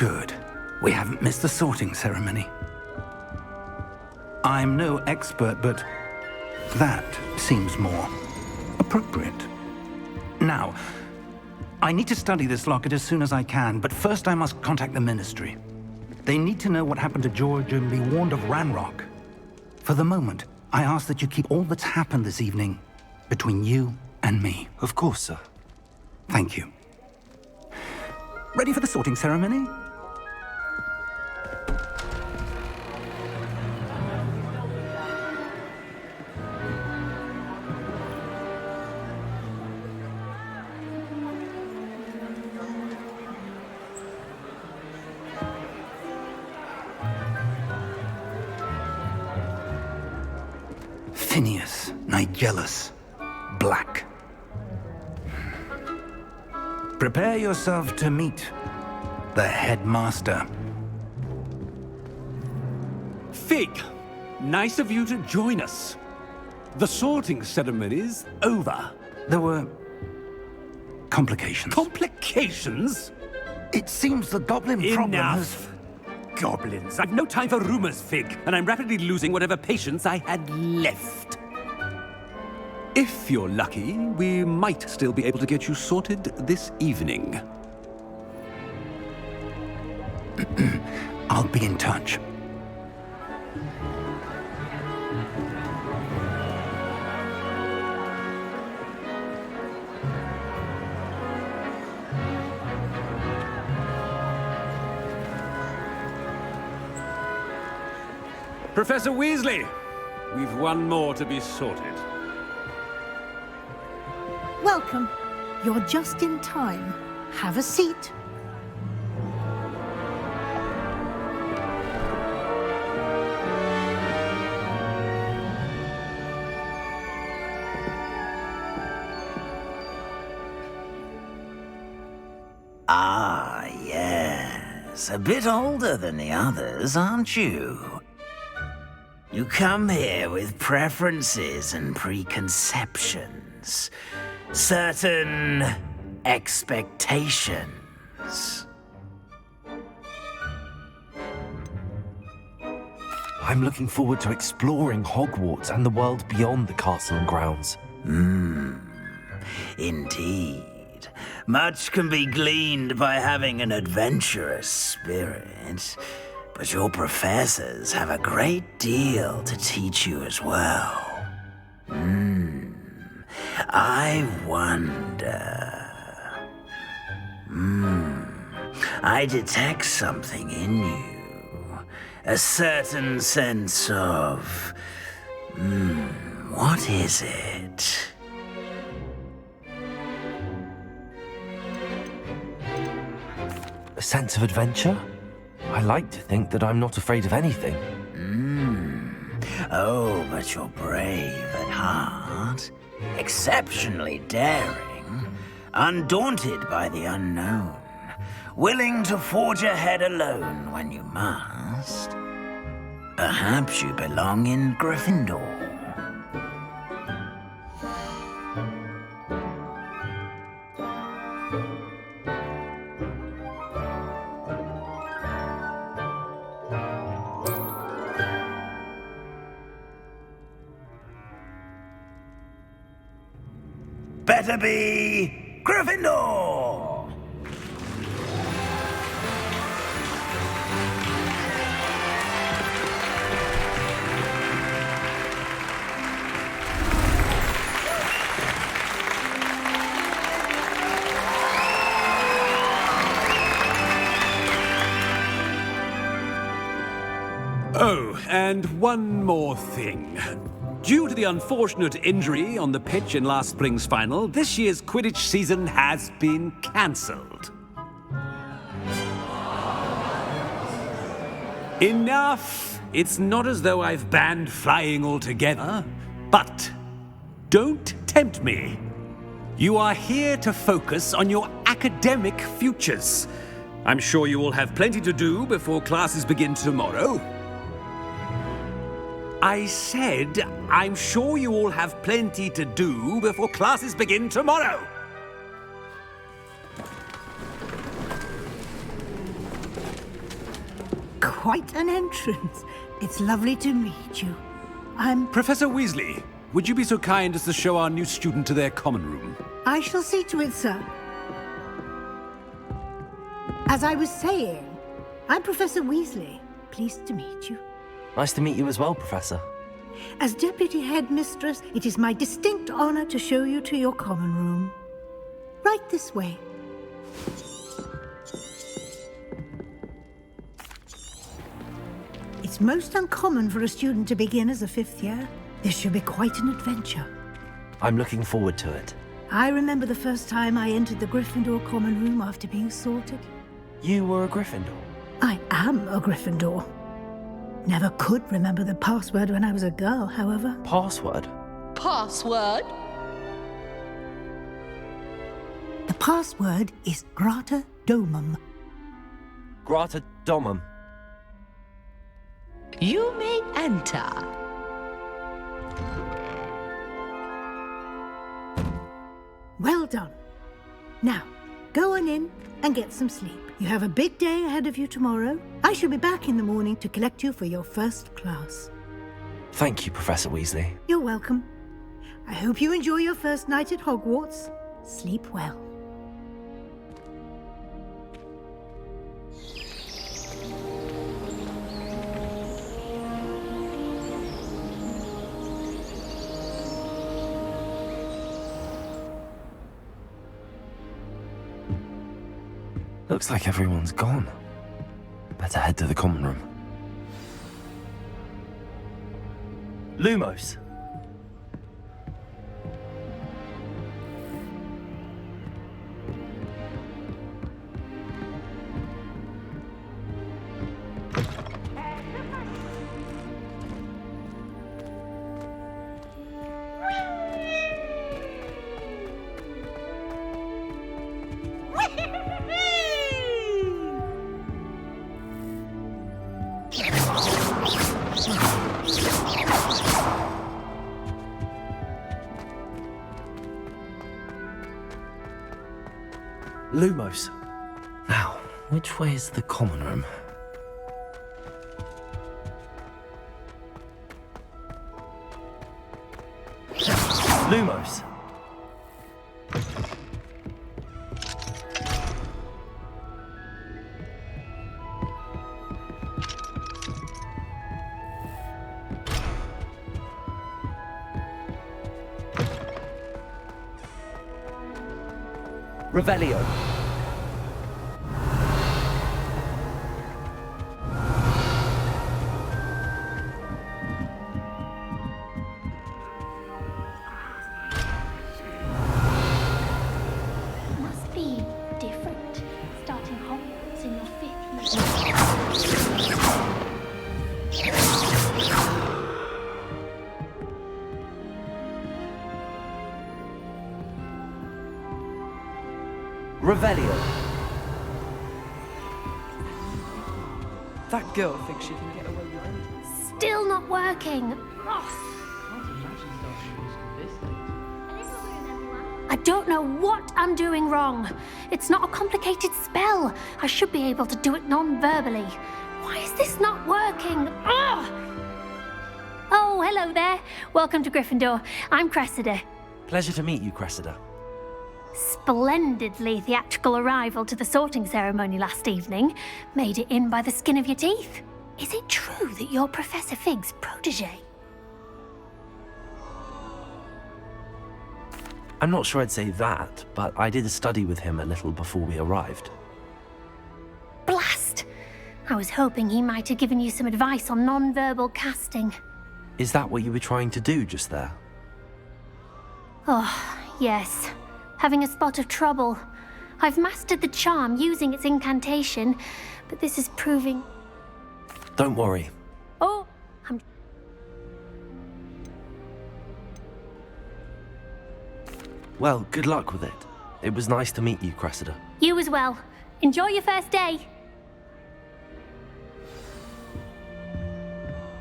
Good. We haven't missed the sorting ceremony. I'm no expert, but that seems more appropriate. Now, I need to study this locket as soon as I can, but first I must contact the Ministry. They need to know what happened to George and be warned of Ranrock. For the moment, I ask that you keep all that's happened this evening between you and me. Of course, sir. Thank you. Ready for the sorting ceremony? Phineas, Nigellus, Black. Prepare yourself to meet the headmaster. Fig, nice of you to join us. The sorting ceremony's over. There were complications. Complications? It seems the goblin problem has... Enough. Goblins. I've no time for rumors, Fig, and I'm rapidly losing whatever patience I had left. If you're lucky, we might still be able to get you sorted this evening. I'll be in touch. Professor Weasley, we've one more to be sorted. Welcome. You're just in time. Have a seat. Ah, yes. A bit older than the others, aren't you? You come here with preferences and preconceptions. Certain expectations. I'm looking forward to exploring Hogwarts and the world beyond the castle and grounds. Indeed. Much can be gleaned by having an adventurous spirit, but your professors have a great deal to teach you as well. I wonder... I detect something in you. A certain sense of... what is it? A sense of adventure? I like to think that I'm not afraid of anything. Oh, but you're brave at heart. Exceptionally daring. Undaunted by the unknown. Willing to forge ahead alone when you must. Perhaps you belong in Gryffindor. Better be Gryffindor! Oh, and one more thing. Due to the unfortunate injury on the pitch in last spring's final, this year's Quidditch season has been cancelled. Enough! It's not as though I've banned flying altogether, but don't tempt me. You are here to focus on your academic futures. I'm sure you will have plenty to do before classes begin tomorrow. I said, I'm sure you all have plenty to do before classes begin tomorrow. quite an entrance. It's lovely to meet you. Professor Weasley, would you be so kind as to show our new student to their common room? I shall see to it, sir. As I was saying, I'm Professor Weasley. Pleased to meet you. Nice to meet you as well, Professor. As Deputy Headmistress, it is my distinct honor to show you to your common room. Right this way. It's most uncommon for a student to begin as a 5th year. This should be quite an adventure. I'm looking forward to it. I remember the first time I entered the Gryffindor common room after being sorted. You were a Gryffindor? I am a Gryffindor. Never could remember the password when I was a girl, however. Password? Password? The password is Grata Domum. Grata Domum. You may enter. Well done. Now, go on in and get some sleep. You have a big day ahead of you tomorrow. I shall be back in the morning to collect you for your first class. Thank you, Professor Weasley. You're welcome. I hope you enjoy your first night at Hogwarts. Sleep well. Looks like everyone's gone. Better head to the common room. Lumos! Lumos. Now, which way is the common room? Lumos. Revelio. Must be different, starting Hogwarts in your 5th year. Revelio. That girl thinks she can get away with it. Still not working. I don't know what I'm doing wrong. It's not a complicated spell. I should be able to do it non-verbally. Why is this not working? Ugh! Oh, hello there. Welcome to Gryffindor. I'm Cressida. Pleasure to meet you, Cressida. Splendidly theatrical arrival to the sorting ceremony last evening. Made it in by the skin of your teeth. Is it true that you're Professor Fig's protege? I'm not sure I'd say that, but I did study with him a little before we arrived. Blast! I was hoping he might have given you some advice on non-verbal casting. Is that what you were trying to do just there? Oh, yes. Having a spot of trouble. I've mastered the charm using its incantation, but this is proving... Don't worry. Oh, I'm... Well, good luck with it. It was nice to meet you, Cressida. You as well. Enjoy your first day.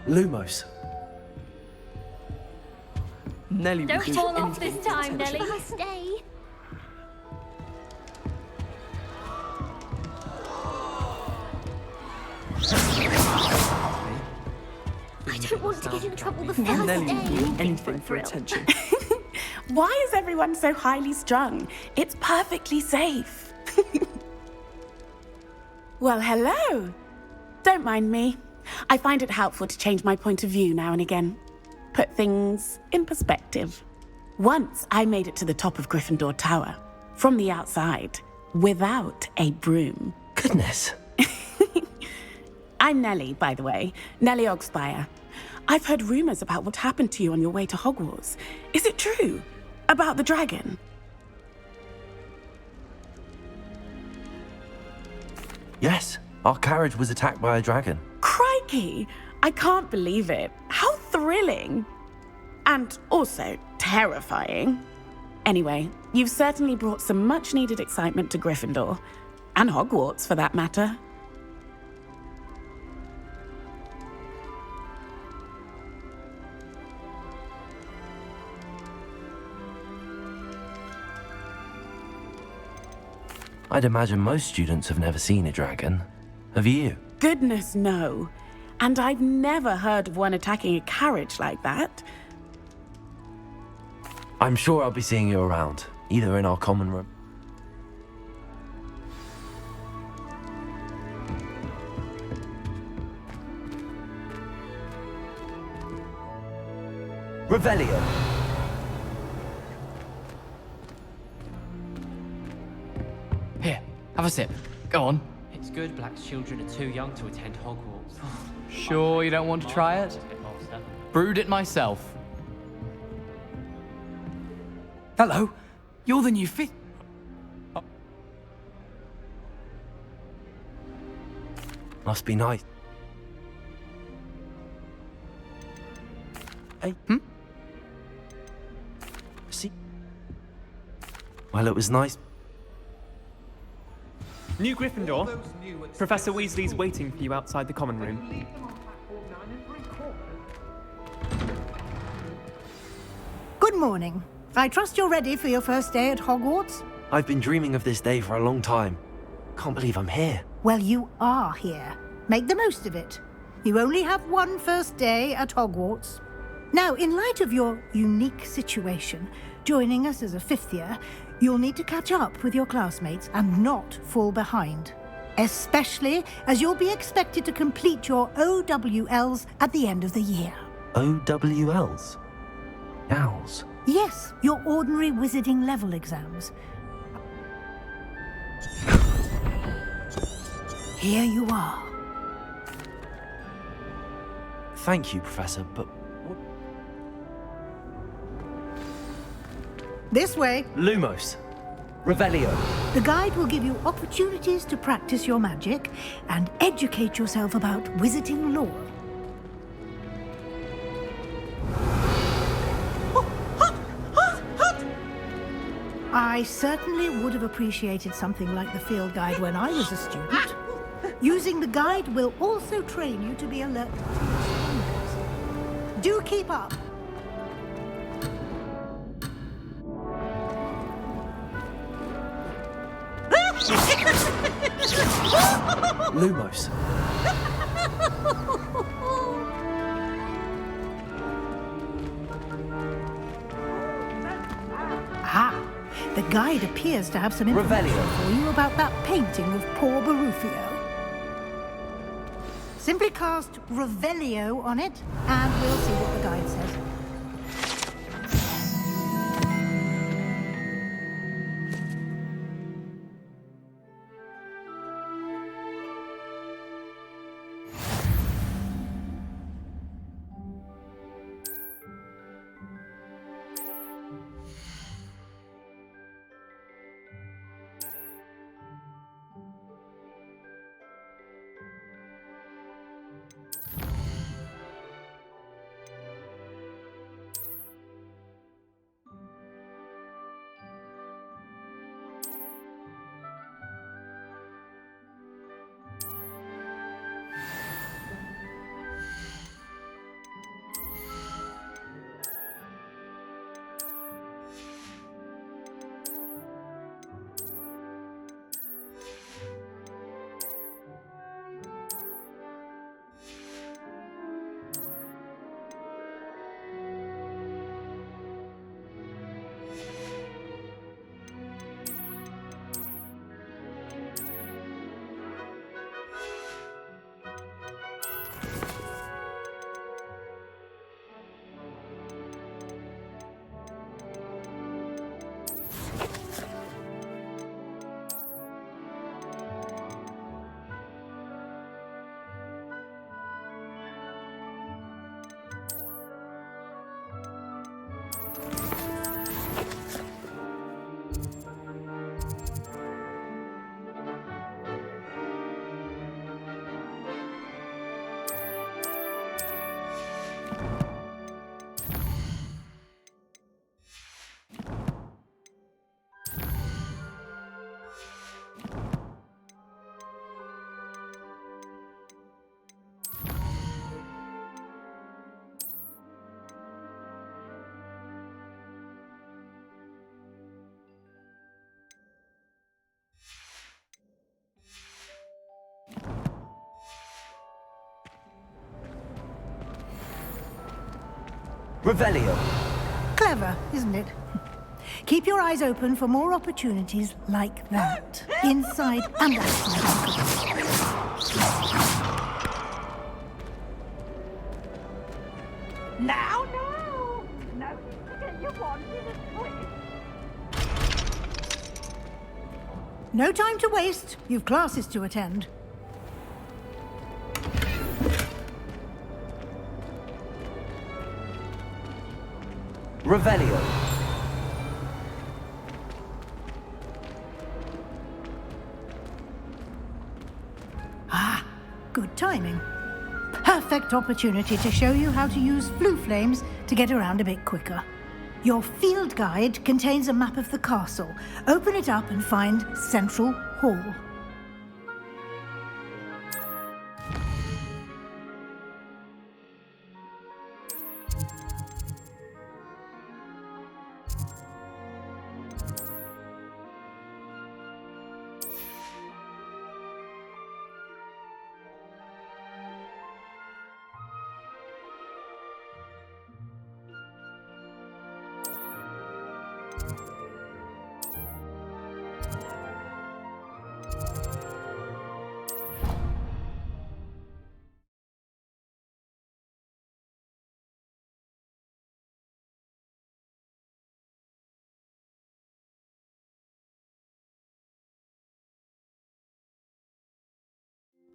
Lumos. Nelly Don't would do fall off anything this to time, attention. Nelly. First day. don't want to get in trouble the first Nelly would do day. anything for attention. Why is everyone so highly strung? It's perfectly safe. Well, hello. Don't mind me. I find it helpful to change my point of view now and again. Put things in perspective. Once I made it to the top of Gryffindor Tower, from the outside, without a broom. Goodness. I'm Nellie, by the way. Nellie Ogspire. I've heard rumors about what happened to you on your way to Hogwarts. Is it true? About the dragon? Yes, our carriage was attacked by a dragon. Crikey! I can't believe it. How thrilling! And also terrifying. Anyway, you've certainly brought some much-needed excitement to Gryffindor. And Hogwarts, for that matter. I'd imagine most students have never seen a dragon. Have you? Goodness, no. And I've never heard of one attacking a carriage like that. I'm sure I'll be seeing you around, either in our common room. Revelio. Here, have a sip. Go on. It's good black children are too young to attend Hogwarts. Sure you don't want to try it? Brewed it myself. Hello, you're the new fifth. Must be nice. Hey. See? Well, it was nice. New Gryffindor. Professor Weasley's waiting for you outside the common room. Good morning. I trust you're ready for your first day at Hogwarts? I've been dreaming of this day for a long time. Can't believe I'm here. Well, you are here. Make the most of it. You only have one first day at Hogwarts. Now, in light of your unique situation, joining us as a fifth year, you'll need to catch up with your classmates and not fall behind. Especially as you'll be expected to complete your OWLs at the end of the year. OWLs? Owls? Yes, your ordinary wizarding level exams. Here you are. Thank you, Professor, but This way. Lumos. Revelio. The guide will give you opportunities to practice your magic and educate yourself about wizarding lore. I certainly would have appreciated something like the field guide when I was a student. Using the guide will also train you to be alert to your surroundings. Do keep up. Lumos. Ah, the guide appears to have some information for you about that painting of poor Barufio. Simply cast Revelio on it, and we'll see what the guide says. Revelio. Clever, isn't it? Keep your eyes open for more opportunities like that, inside and outside. Now, no! No need to get you wanted and quick. No time to waste. You've classes to attend. Revelio. Ah, good timing. Perfect opportunity to show you how to use flue flames to get around a bit quicker. Your field guide contains a map of the castle. Open it up and find Central Hall.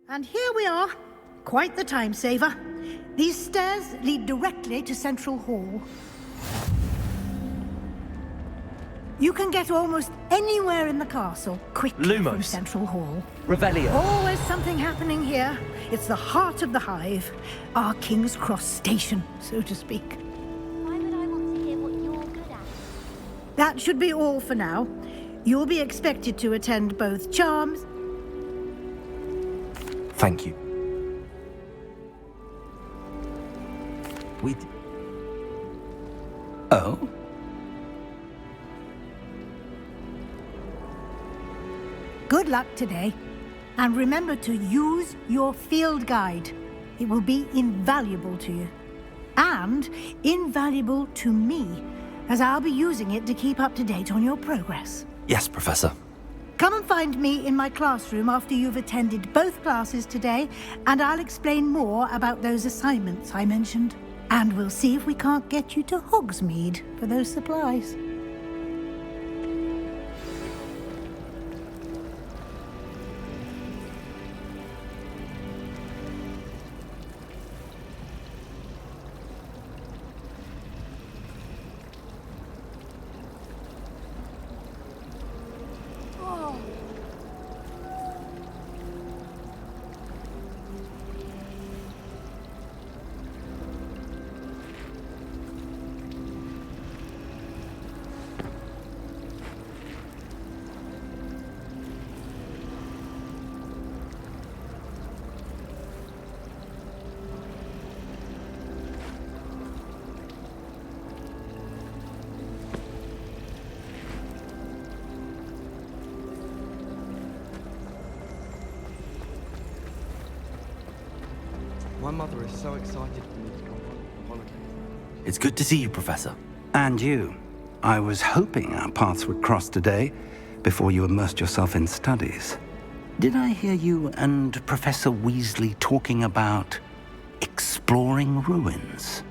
And here we are. Quite the time saver. These stairs lead directly to Central Hall. You can get almost anywhere in the castle quickly from Central Hall. Revelio. Always something happening here. It's the heart of the hive. Our King's Cross station, so to speak. Why would I want to hear what you're good at? That should be all for now. You'll be expected to attend both charms. Thank you. Oh? Good luck today. And remember to use your field guide. It will be invaluable to you. And invaluable to me, as I'll be using it to keep up to date on your progress. Yes, Professor. Come and find me in my classroom after you've attended both classes today, and I'll explain more about those assignments I mentioned. And we'll see if we can't get you to Hogsmeade for those supplies. My mother is so excited for me to come home for holidays. It's good to see you, Professor. And you. I was hoping our paths would cross today, before you immersed yourself in studies. Did I hear you and Professor Weasley talking about exploring ruins?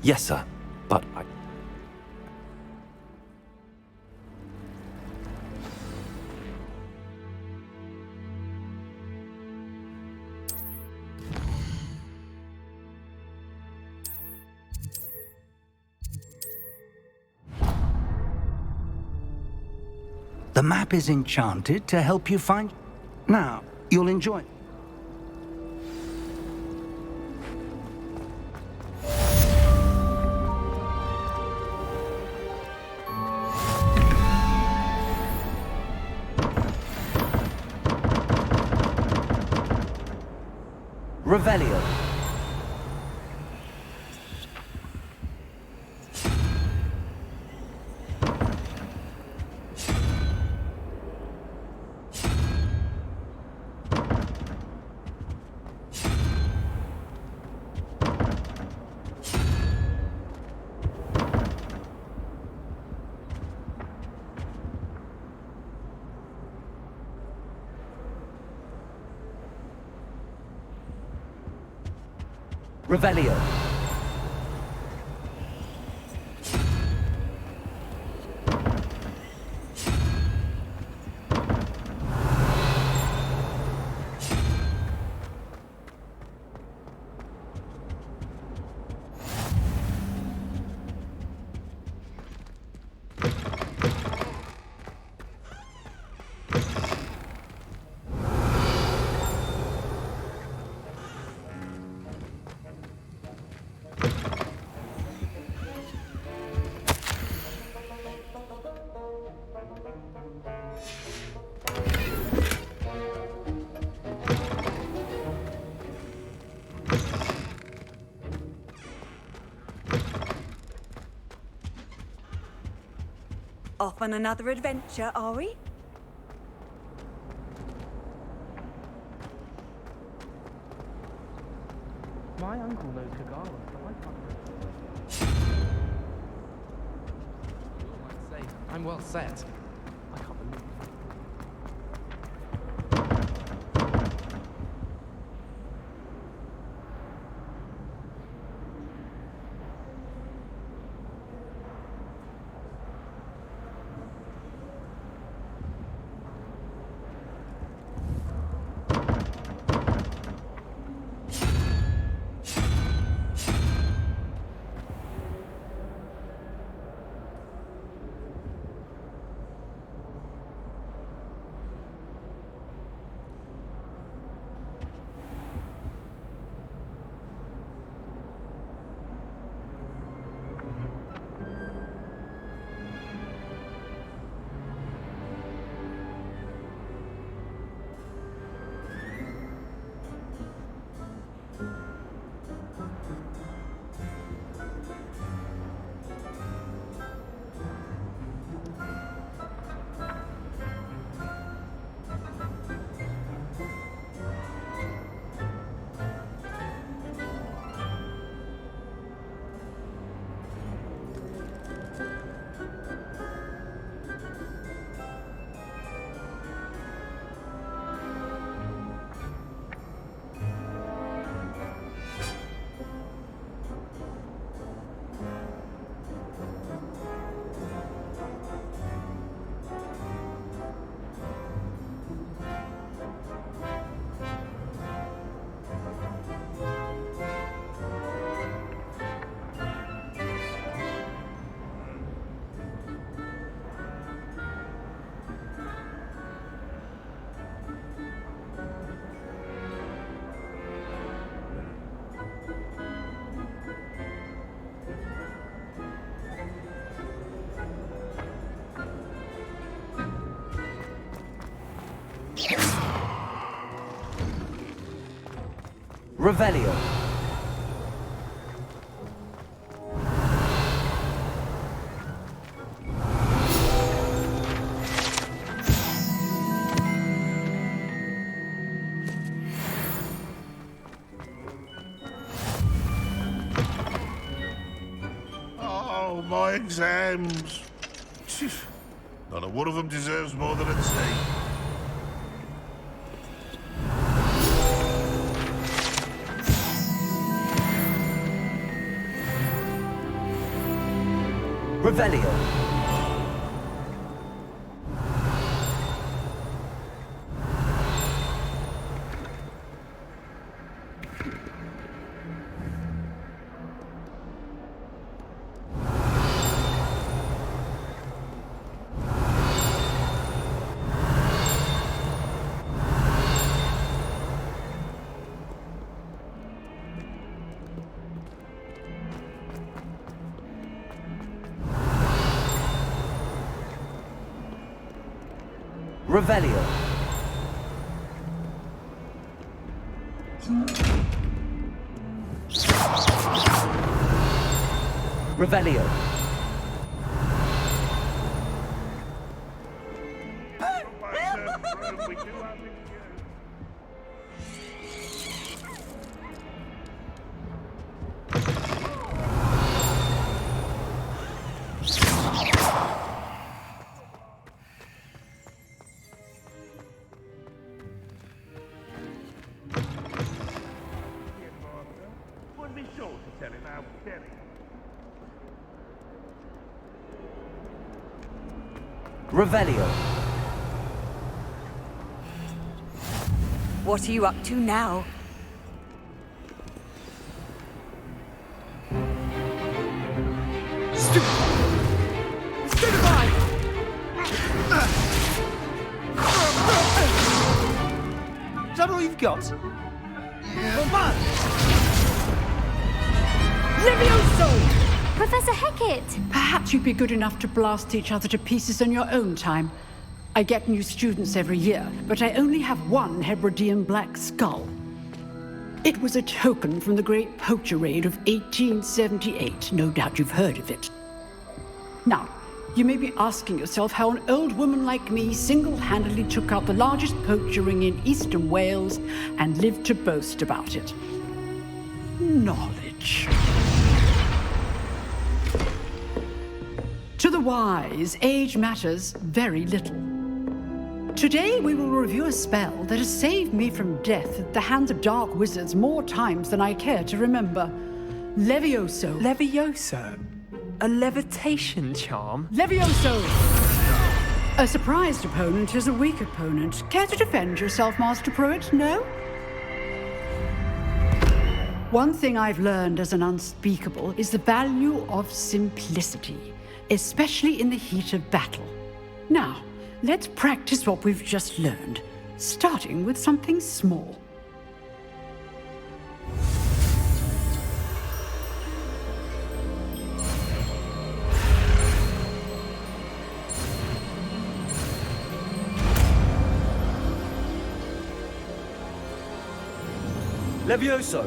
Yes, sir. But The map is enchanted to help you find... Now, you'll enjoy... Revelio. Revelio. Off on another adventure, are we? My uncle knows Kagawa, so I can't. You might say I'm well set. I can't believe it. Revelio. Oh, my exams. Not a one of them deserves more than a C. Revelio. Revelio. Revelio. Wouldn't be sure to tell him how very... Revelio. What are you up to now? Stupefy! Is that all you've got? Bombard! Levioso! Professor Hecat! Perhaps you'd be good enough to blast each other to pieces on your own time. I get new students every year, but I only have one Hebridean black skull. It was a token from the Great Poacher Raid of 1878. No doubt you've heard of it. Now, you may be asking yourself how an old woman like me single-handedly took out the largest poacher ring in eastern Wales and lived to boast about it. Knowledge. To the wise, age matters very little. Today we will review a spell that has saved me from death at the hands of dark wizards more times than I care to remember. Levioso. Levioso? A levitation charm? Levioso! A surprised opponent is a weak opponent. Care to defend yourself, Master Pruitt? No? One thing I've learned as an unspeakable is the value of simplicity, especially in the heat of battle. Now, let's practice what we've just learned, starting with something small. Levioso.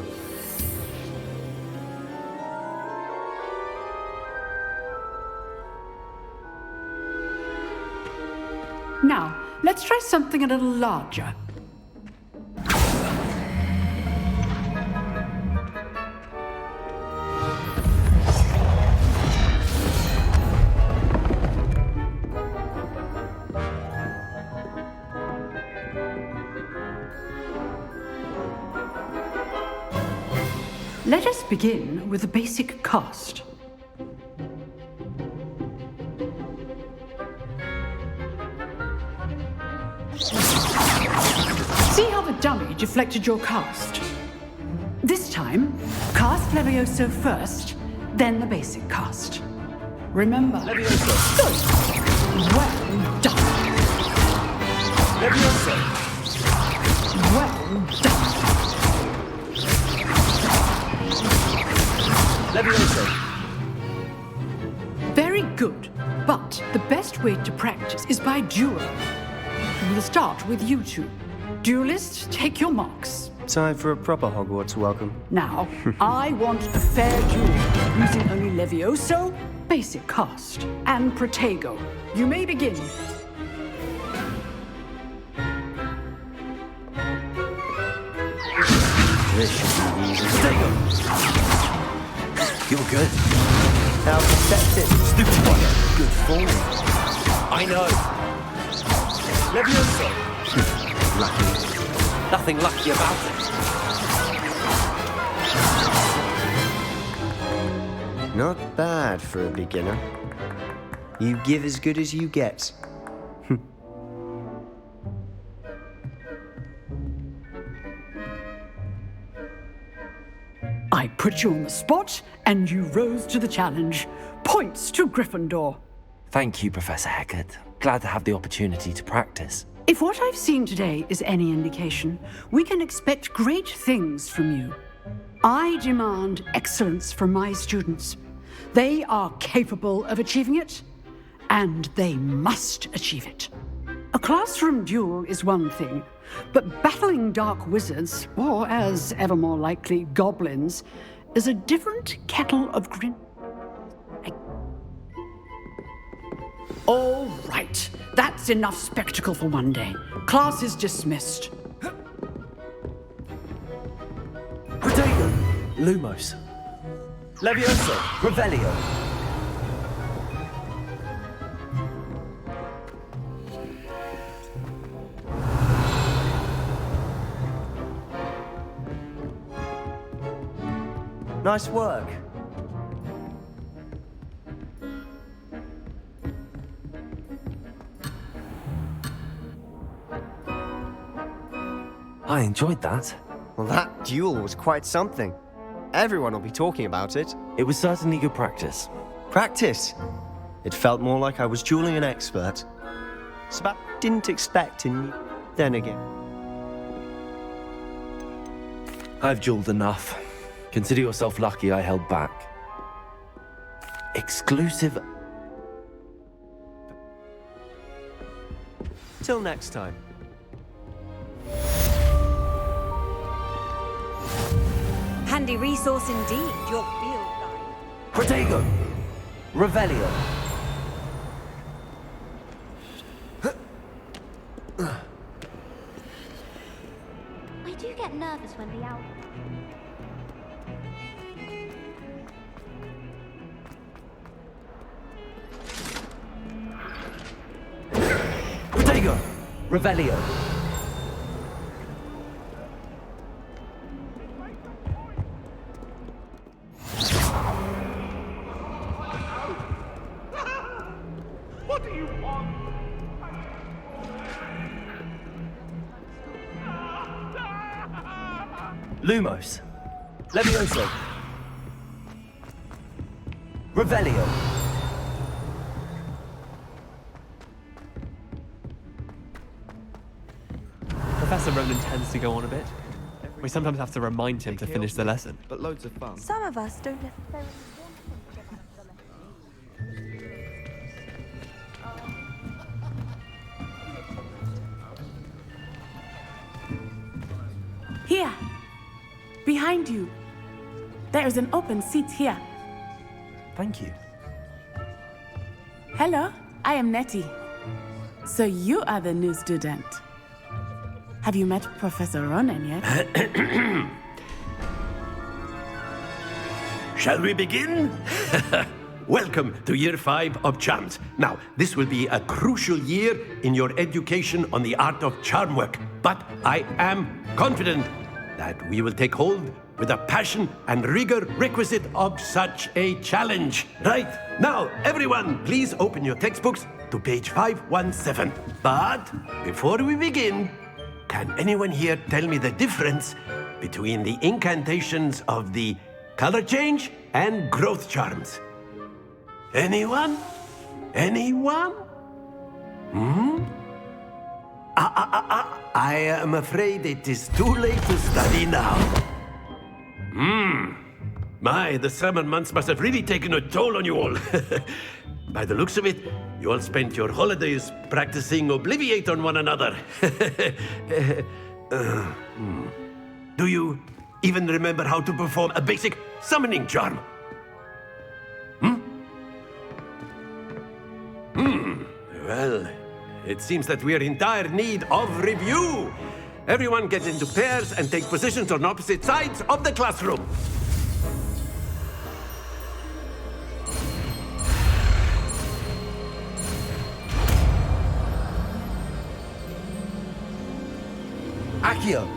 Now, let's try something a little larger. Let us begin with the basic cast. See how the dummy deflected your cast? This time, cast Levioso first, then the basic cast. Remember. Levioso. Good. Well done. Levioso. Well done. Levioso. Very good. But the best way to practice is by duel. We'll start with you two. Duelists, take your marks. Time for a proper Hogwarts welcome. Now, I want a fair duel, using only Levioso, basic cast, and Protego. You may begin. Protego. You're good. How perceptive. Stupid one. Good form. I know. Levioso. Lucky. Nothing lucky about it. Not bad for a beginner. You give as good as you get. I put you on the spot, and you rose to the challenge. Points to Gryffindor. Thank you, Professor Hecat. Glad to have the opportunity to practice. If what I've seen today is any indication, we can expect great things from you. I demand excellence from my students. They are capable of achieving it, and they must achieve it. A classroom duel is one thing, but battling dark wizards, or as ever more likely, goblins, is a different kettle of grin. All right, that's enough spectacle for one day. Class is dismissed. Protego. Lumos. Levioso. Revelio. Nice work. I enjoyed that. Well, that duel was quite something. Everyone will be talking about it. It was certainly good practice. Practice? It felt more like I was dueling an expert. It's about didn't expect in then again. I've dueled enough. Consider yourself lucky I held back. Exclusive. Till next time. Handy resource indeed, your field guide. Protego! Revelio! I do get nervous when the owl... Protego! Revelio! What do you want? Lumos. Levioso. Revelio. Professor Ronan tends to go on a bit. We sometimes have to remind him to finish the lesson. But loads of fun. Some of us don't necessarily want him to get out of the lesson. Here. Behind you. There is an open seat here. Thank you. Hello, I am Nettie. So you are the new student. Have you met Professor Ronan yet? Shall we begin? Welcome to Year 5 of Charms. Now, this will be a crucial year in your education on the art of charm work, but I am confident that we will take hold with the passion and rigor requisite of such a challenge. Right, now, everyone, please open your textbooks to page 517. But before we begin, can anyone here tell me the difference between the incantations of the color change and growth charms? Anyone? Anyone? I am afraid it is too late to study now. My, the summer months must have really taken a toll on you all. By the looks of it, you all spent your holidays practicing Obliviate on one another. Do you even remember how to perform a basic summoning charm? Well, it seems that we are in dire need of review. Everyone get into pairs and take positions on opposite sides of the classroom. Accio.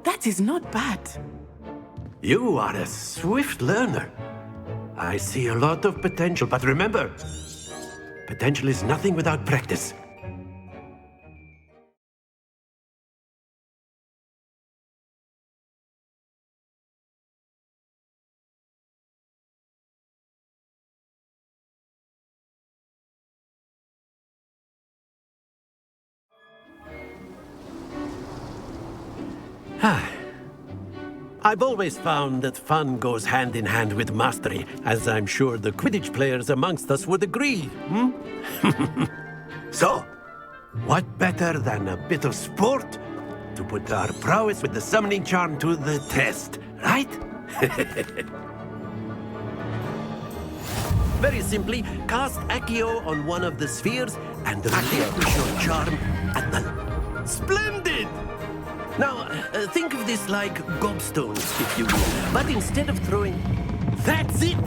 That is not bad. You are a swift learner. I see a lot of potential, but remember, potential is nothing without practice. I've always found that fun goes hand in hand with mastery, as I'm sure the Quidditch players amongst us would agree. So, what better than a bit of sport to put our prowess with the summoning charm to the test, right? Very simply, cast Accio on one of the spheres and relinquish your charm at the... Splendid! Now, think of this like gobstones, if you will. But instead of throwing... That's it!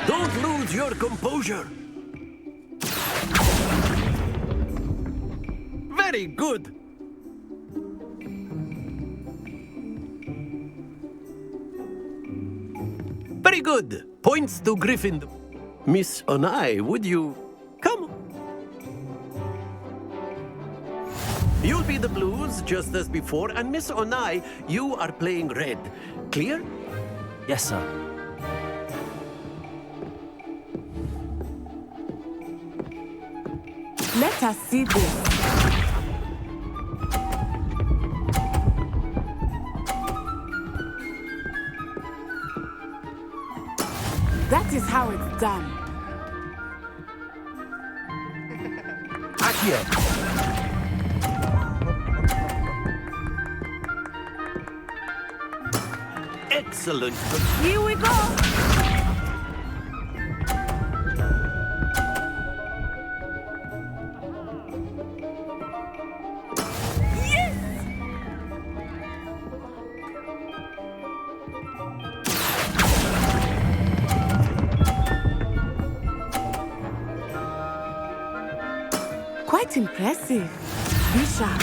Don't lose your composure! Very good! Very good. Points to Gryffindor. Miss Onai, would you come? You'll be the blues just as before, and Miss Onai, you are playing red. Clear? Yes, sir. Let us see this. That is how it's done. Accio! Excellent. Here we go. Quite impressive. Bishop.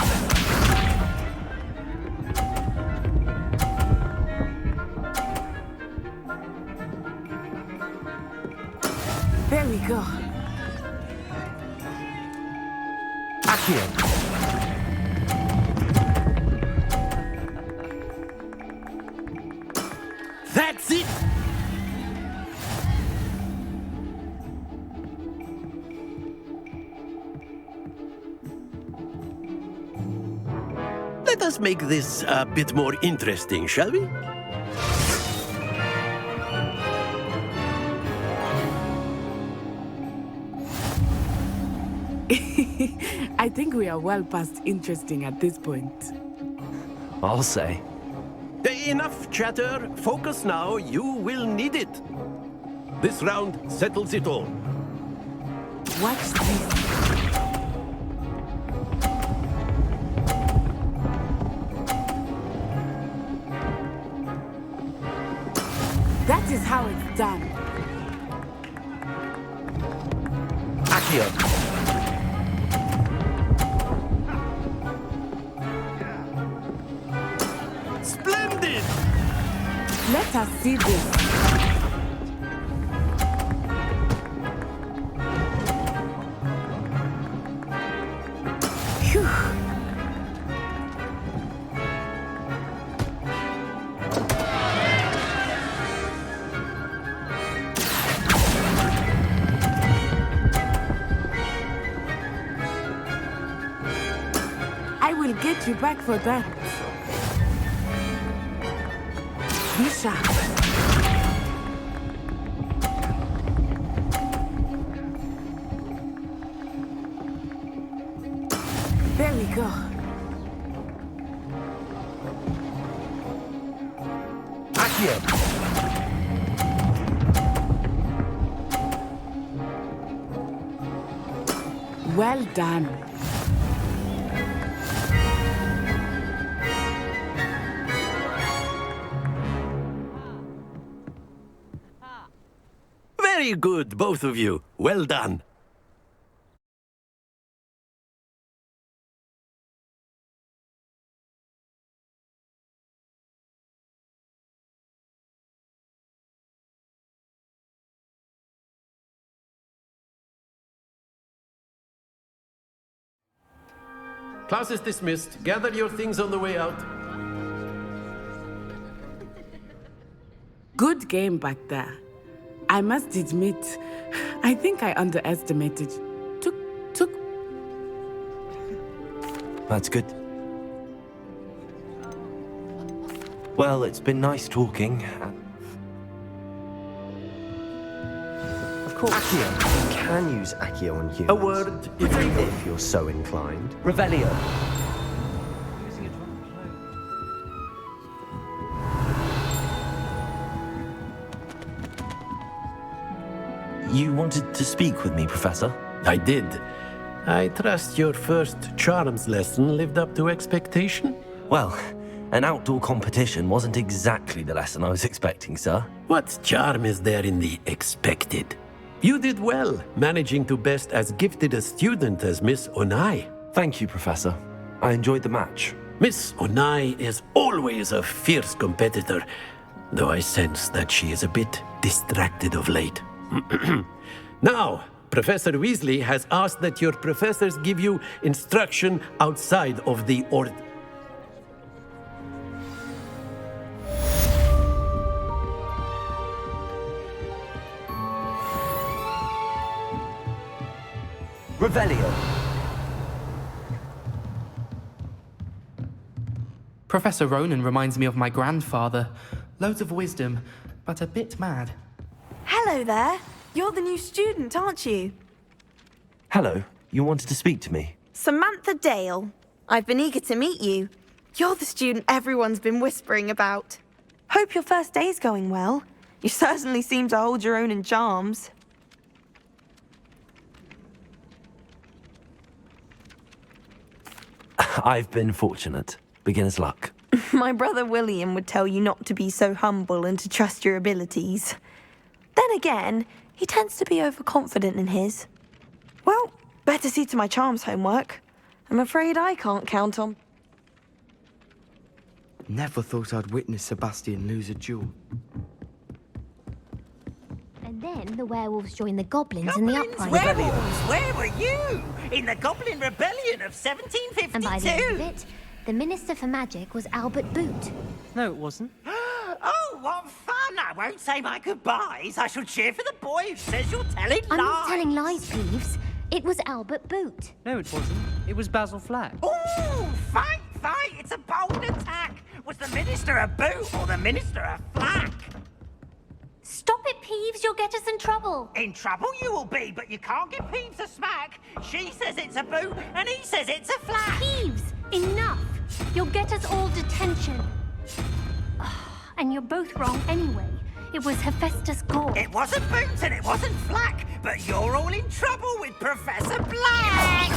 There we go. Accio! That's it! Let us make this a bit more interesting, shall we? I think we are well past interesting at this point. I'll say. Enough chatter. Focus now. You will need it. This round settles it all. Watch this. That is how it's done. Accio! Splendid! Let us see this. Phew. I will get you back for that. Bishop. There we go. Accio! Well done. Very good, both of you. Well done. Class is dismissed. Gather your things on the way out. Good game back there. I must admit, I think I underestimated. Took. That's good. Well, it's been nice talking. Of course, Accio. You can use Accio on humans. A word, if you're so inclined. Revelio. You wanted to speak with me, Professor? I did. I trust your first charms lesson lived up to expectation? Well, an outdoor competition wasn't exactly the lesson I was expecting, sir. What charm is there in the expected? You did well, managing to best as gifted a student as Miss Onai. Thank you, Professor. I enjoyed the match. Miss Onai is always a fierce competitor. though I sense that she is a bit distracted of late. Now, Professor Weasley has asked that your professors give you instruction outside of the Revelio. Professor Ronan reminds me of my grandfather. Loads of wisdom, but a bit mad. Hello there. You're the new student, aren't you? Hello, you wanted to speak to me? Samantha Dale. I've been eager to meet you. You're the student everyone's been whispering about. Hope your first day's going well. You certainly seem to hold your own in charms. I've been fortunate. Beginner's luck. My brother William would tell you not to be so humble and to trust your abilities. Then again, he tends to be overconfident in his. Well, better see to my charms homework. I'm afraid I can't count on... Never thought I'd witness Sebastian lose a duel. And then the werewolves joined the goblins in the uprising. Werewolves, where were you? In the Goblin Rebellion of 1752? And by the end of it, the Minister for Magic was Albert Boot. No, it wasn't. Oh, what fun! I won't say my goodbyes. I shall cheer for the boy who says you're telling lies. I'm not telling lies, Peeves. It was Albert Boot. No, it wasn't. It was Basil Flack. Ooh, fight! It's a bold attack. Was the Minister a boot or the Minister a flack? Stop it, Peeves. You'll get us in trouble. In trouble you will be, but you can't give Peeves a smack. She says it's a boot and he says it's a flack. Peeves, enough. You'll get us all detention. And you're both wrong anyway. It was Hephaestus Gore. It wasn't boot and it wasn't flack, but you're all in trouble with Professor Black.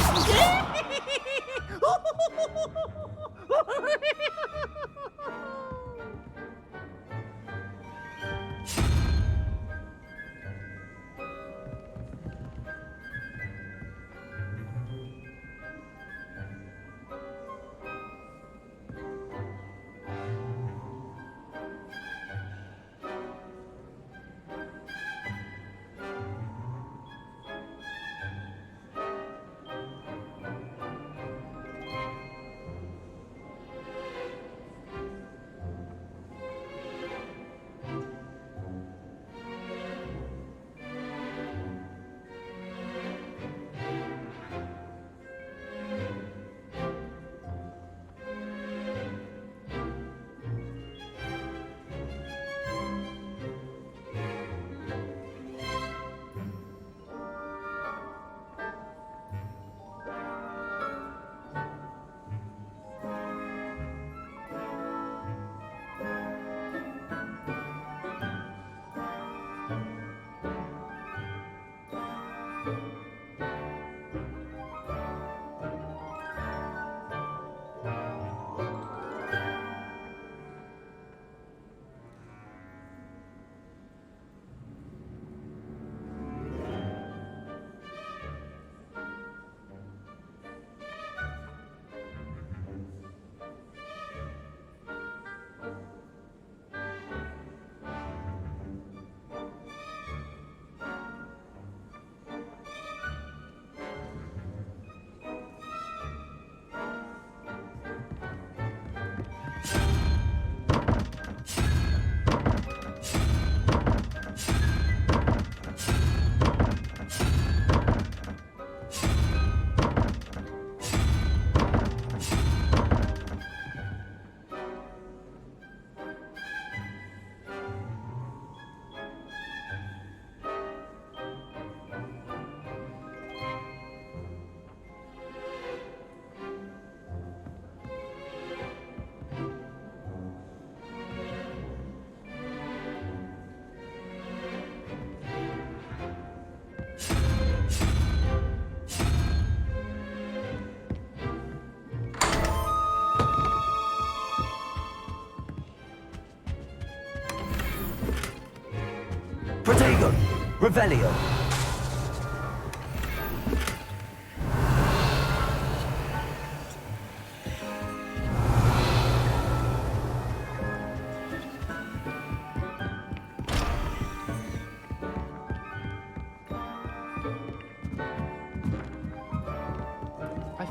Protego! Revelio!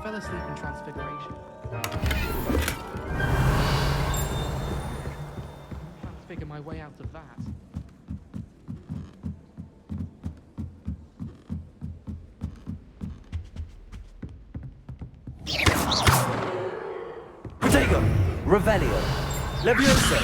fell asleep in Transfiguration. Transfigure my way out of that. Protego! Revelio! Levioso!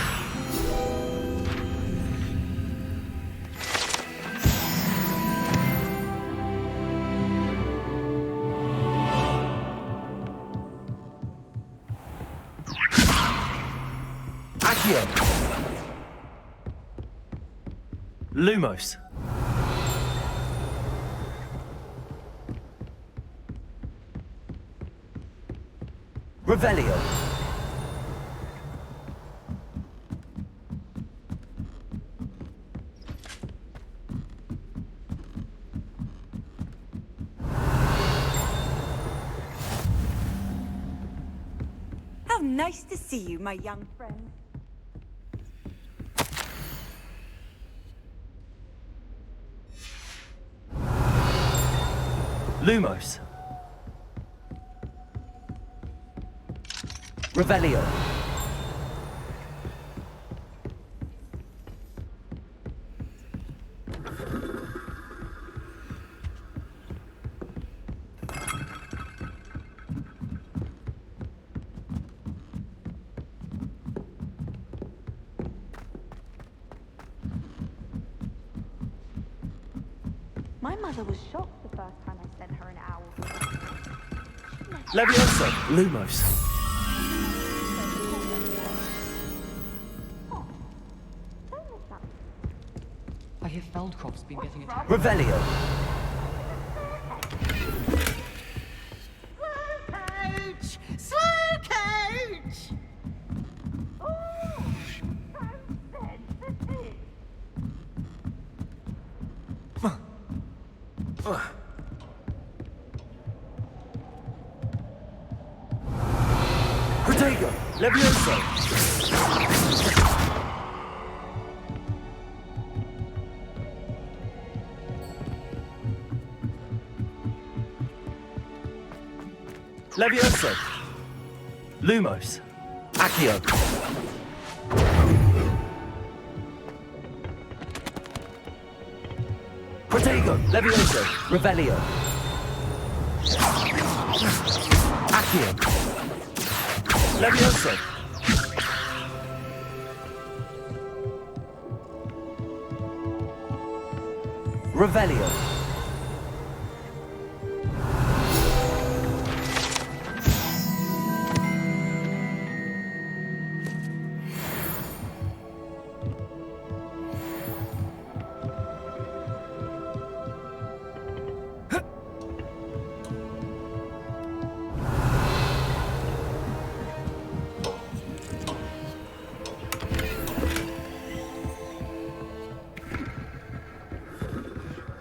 Accio! Lumos! Revelio! How nice to see you, my young friend. Lumos! Revelio! My mother was shocked the first time I sent her an owl. Levioso! Lumos! I hear Feldcroft's been getting attacked. Revelio! Coach! Slow coach! Protego! Levioso! Levioso! Lumos! Accio! Protego! Levioso! Revelio! Accio! Levioso! Revelio!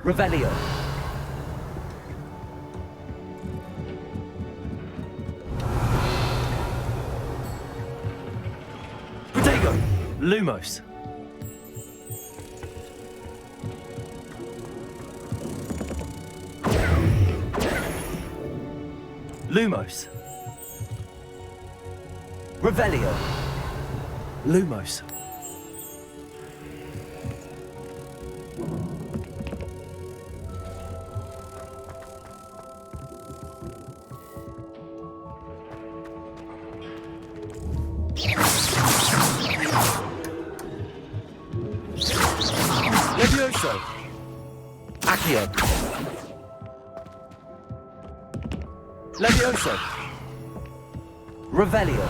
Revelio! Protego! Lumos! Lumos! Revelio! Lumos! Levioso! Accio! Levioso! Revelio!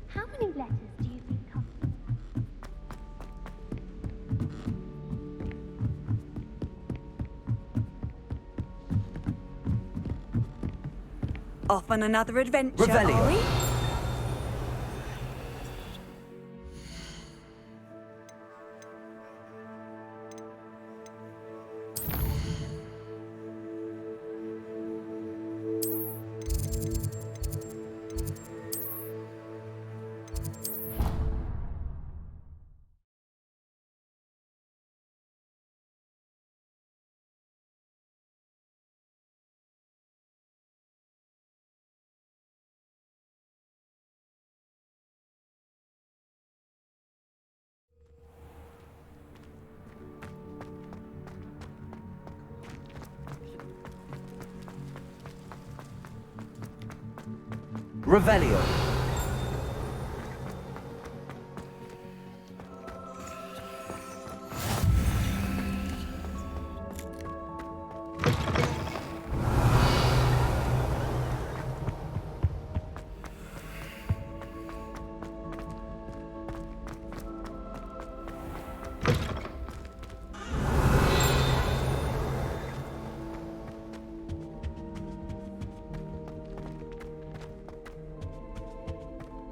How many letters do you think come? Off on another adventure, Revelio. are we? Revelio.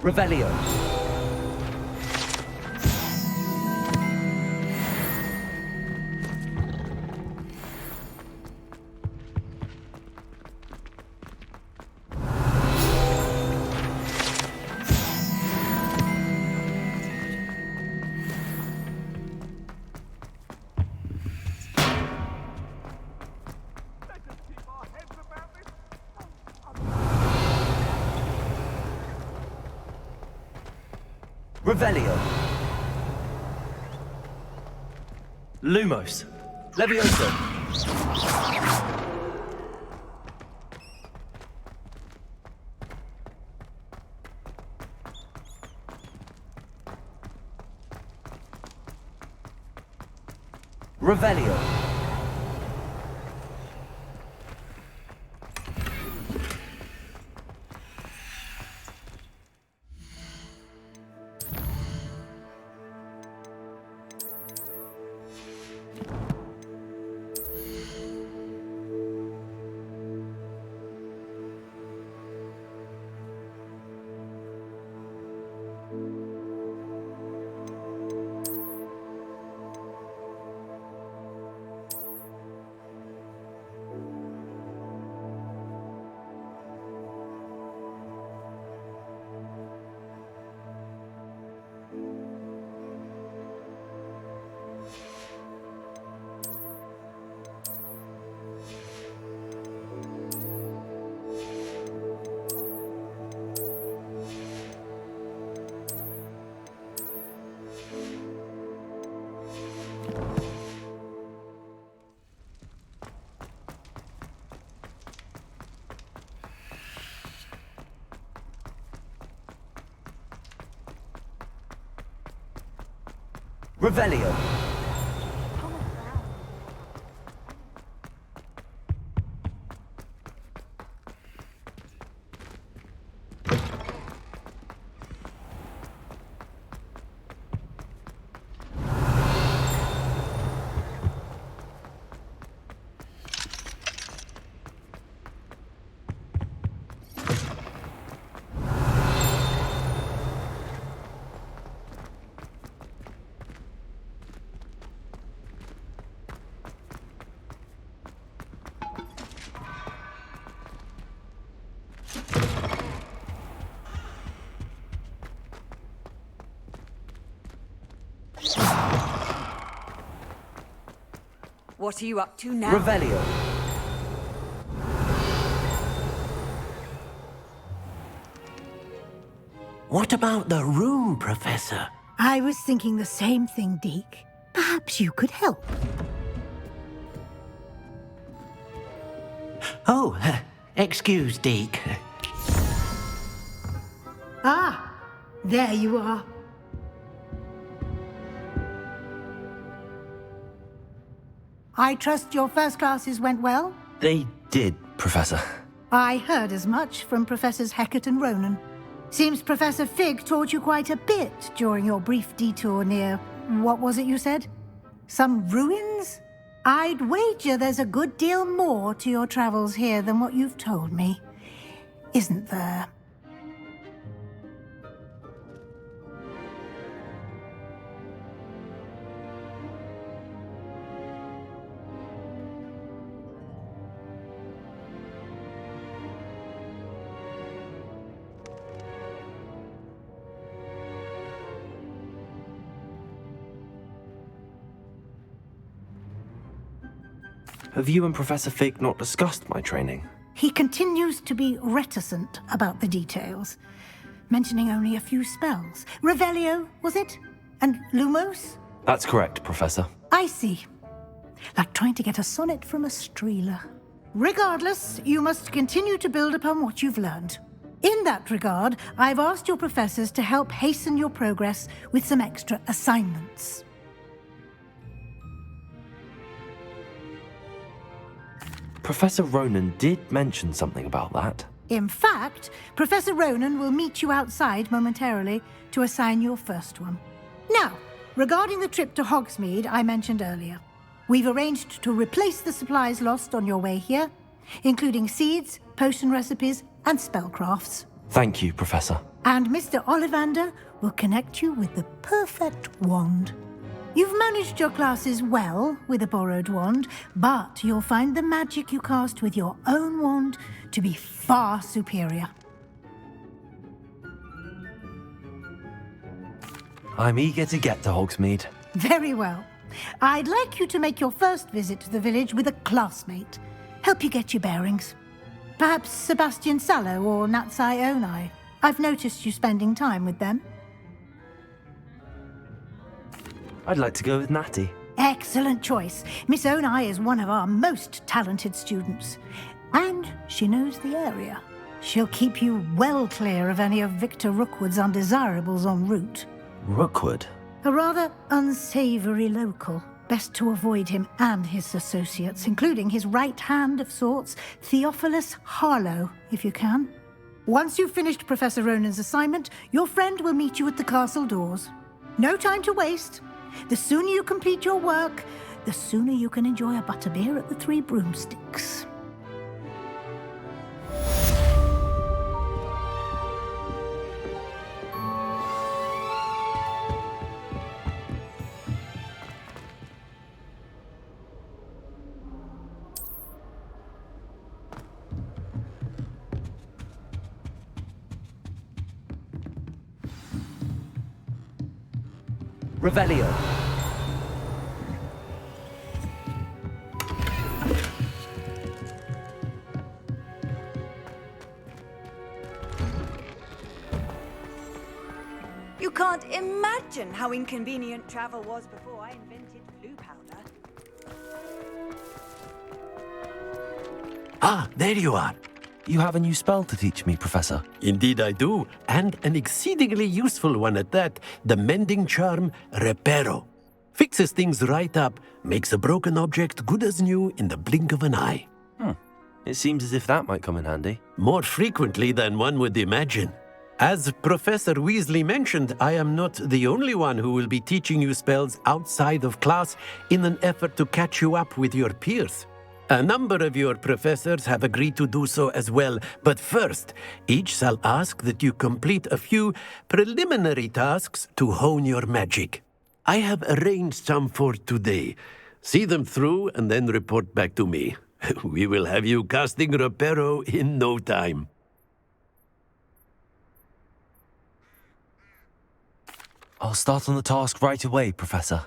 Revelio. Revelio. Lumos. Levioso. Revelio. Revelio. What are you up to now? Revelio. What about the room, Professor? I was thinking the same thing, Deke. Perhaps you could help. Oh, excuse, Deke. Ah, there you are. I trust your first classes went well? They did, Professor. I heard as much from Professors Hecat and Ronan. Seems Professor Fig taught you quite a bit during your brief detour near... what was it you said? Some ruins? I'd wager there's a good deal more to your travels here than what you've told me. isn't there? Have you and Professor Fig not discussed my training? He continues to be reticent about the details, mentioning only a few spells. Revelio, was it? And Lumos? That's correct, Professor. I see. Like trying to get a sonnet from a streeler. Regardless, you must continue to build upon what you've learned. In that regard, I've asked your professors to help hasten your progress with some extra assignments. Professor Ronan did mention something about that. In fact, Professor Ronan will meet you outside momentarily to assign your first one. Now, regarding the trip to Hogsmeade I mentioned earlier, we've arranged to replace the supplies lost on your way here, including seeds, potion recipes, and spellcrafts. Thank you, Professor. And Mr. Ollivander will connect you with the perfect wand. You've managed your classes well with a borrowed wand, but you'll find the magic you cast with your own wand to be far superior. I'm eager to get to Hogsmeade. Very well. I'd like you to make your first visit to the village with a classmate. Help you get your bearings. Perhaps Sebastian Sallow or Natsai Onai. I've noticed you spending time with them. I'd like to go with Natty. Excellent choice. Miss Onai is one of our most talented students. And she knows the area. She'll keep you well clear of any of Victor Rookwood's undesirables en route. Rookwood? A rather unsavory local. Best to avoid him and his associates, including his right hand of sorts, Theophilus Harlow, if you can. Once you've finished Professor Ronan's assignment, your friend will meet you at the castle doors. No time to waste. The sooner you complete your work, the sooner you can enjoy a butterbeer at the Three Broomsticks. Revelio. You can't imagine how inconvenient travel was before I invented blue powder. Ah, there you are. You have a new spell to teach me, Professor. Indeed I do, and an exceedingly useful one at that, the mending charm Reparo. Fixes things right up, makes a broken object good as new in the blink of an eye. It seems as if that might come in handy. More frequently than one would imagine. As Professor Weasley mentioned, I am not the only one who will be teaching you spells outside of class in an effort to catch you up with your peers. A number of your professors have agreed to do so as well, but first, each shall ask that you complete a few preliminary tasks to hone your magic. I have arranged some for today. See them through and then report back to me. We will have you casting Reparo in no time. I'll start on the task right away, Professor.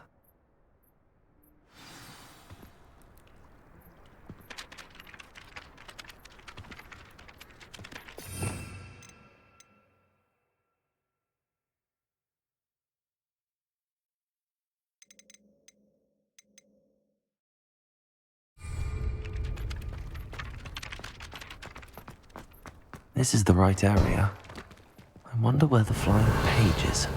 This is the right area. I wonder where the flying page is.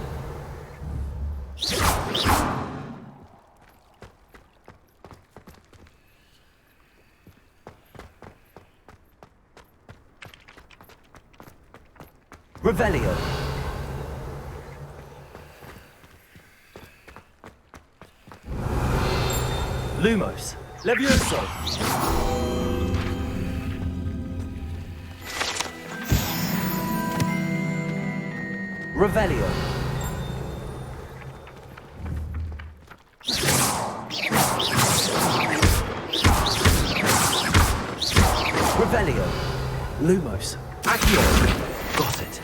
Revelio. Lumos. Levioso. Revelio. Revelio. Lumos. Accio. Got it.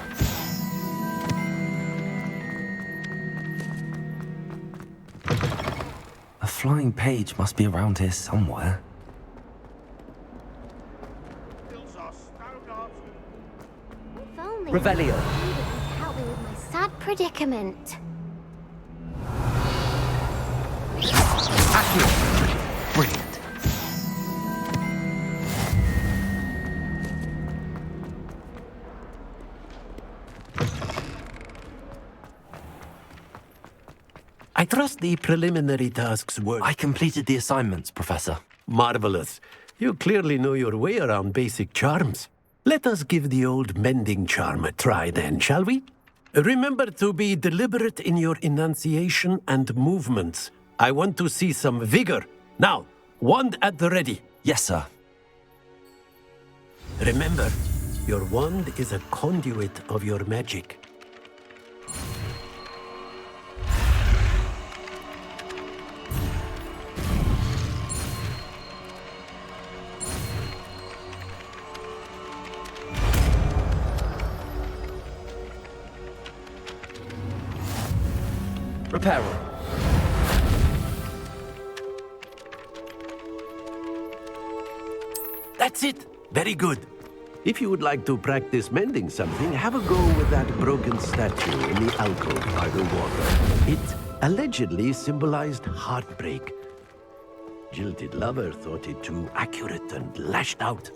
A flying page must be around here somewhere. If only Revelio. you could help me with my sad predicament. Accio. Brilliant. I trust the preliminary tasks were... I completed the assignments, Professor. Marvelous. You clearly know your way around basic charms. Let us give the old mending charm a try then, shall we? Remember to be deliberate in your enunciation and movements. I want to see some vigor. Now, wand at the ready. Yes, sir. Remember, your wand is a conduit of your magic. Reparo. That's it. Very good. If you would like to practice mending something, have a go with that broken statue in the alcove by the water. It allegedly symbolized heartbreak. Jilted lover thought it too accurate and lashed out.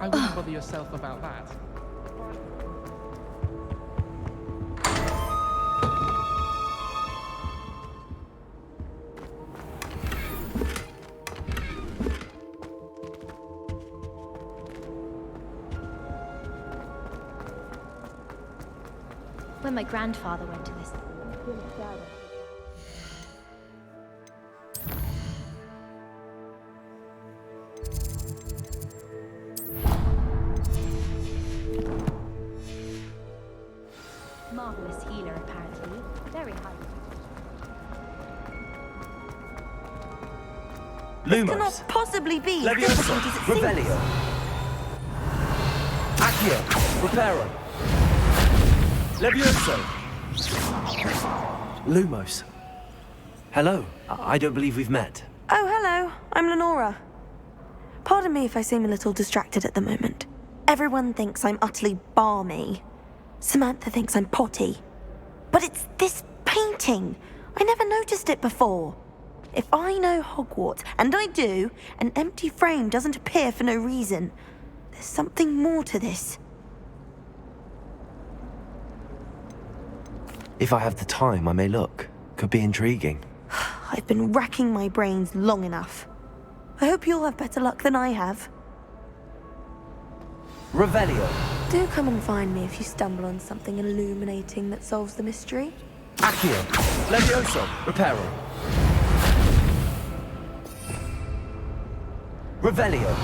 I wouldn't bother yourself about that. When my grandfather went to this. Marvelous healer, apparently. Very high. This cannot possibly be as difficult as it seems. Revelio. Accio. Reparo. Levioso. Lumos. Hello. I don't believe we've met. Oh, hello. I'm Lenora. Pardon me if I seem a little distracted at the moment. Everyone thinks I'm utterly balmy. Samantha thinks I'm potty. But it's this painting. I never noticed it before. If I know Hogwarts, and I do, an empty frame doesn't appear for no reason. There's something more to this. If I have the time, I may look. Could be intriguing. I've been racking my brains long enough. I hope you'll have better luck than I have. Revelio. Do come and find me if you stumble on something illuminating that solves the mystery. Accio. Levioso. Reparo. Revelio.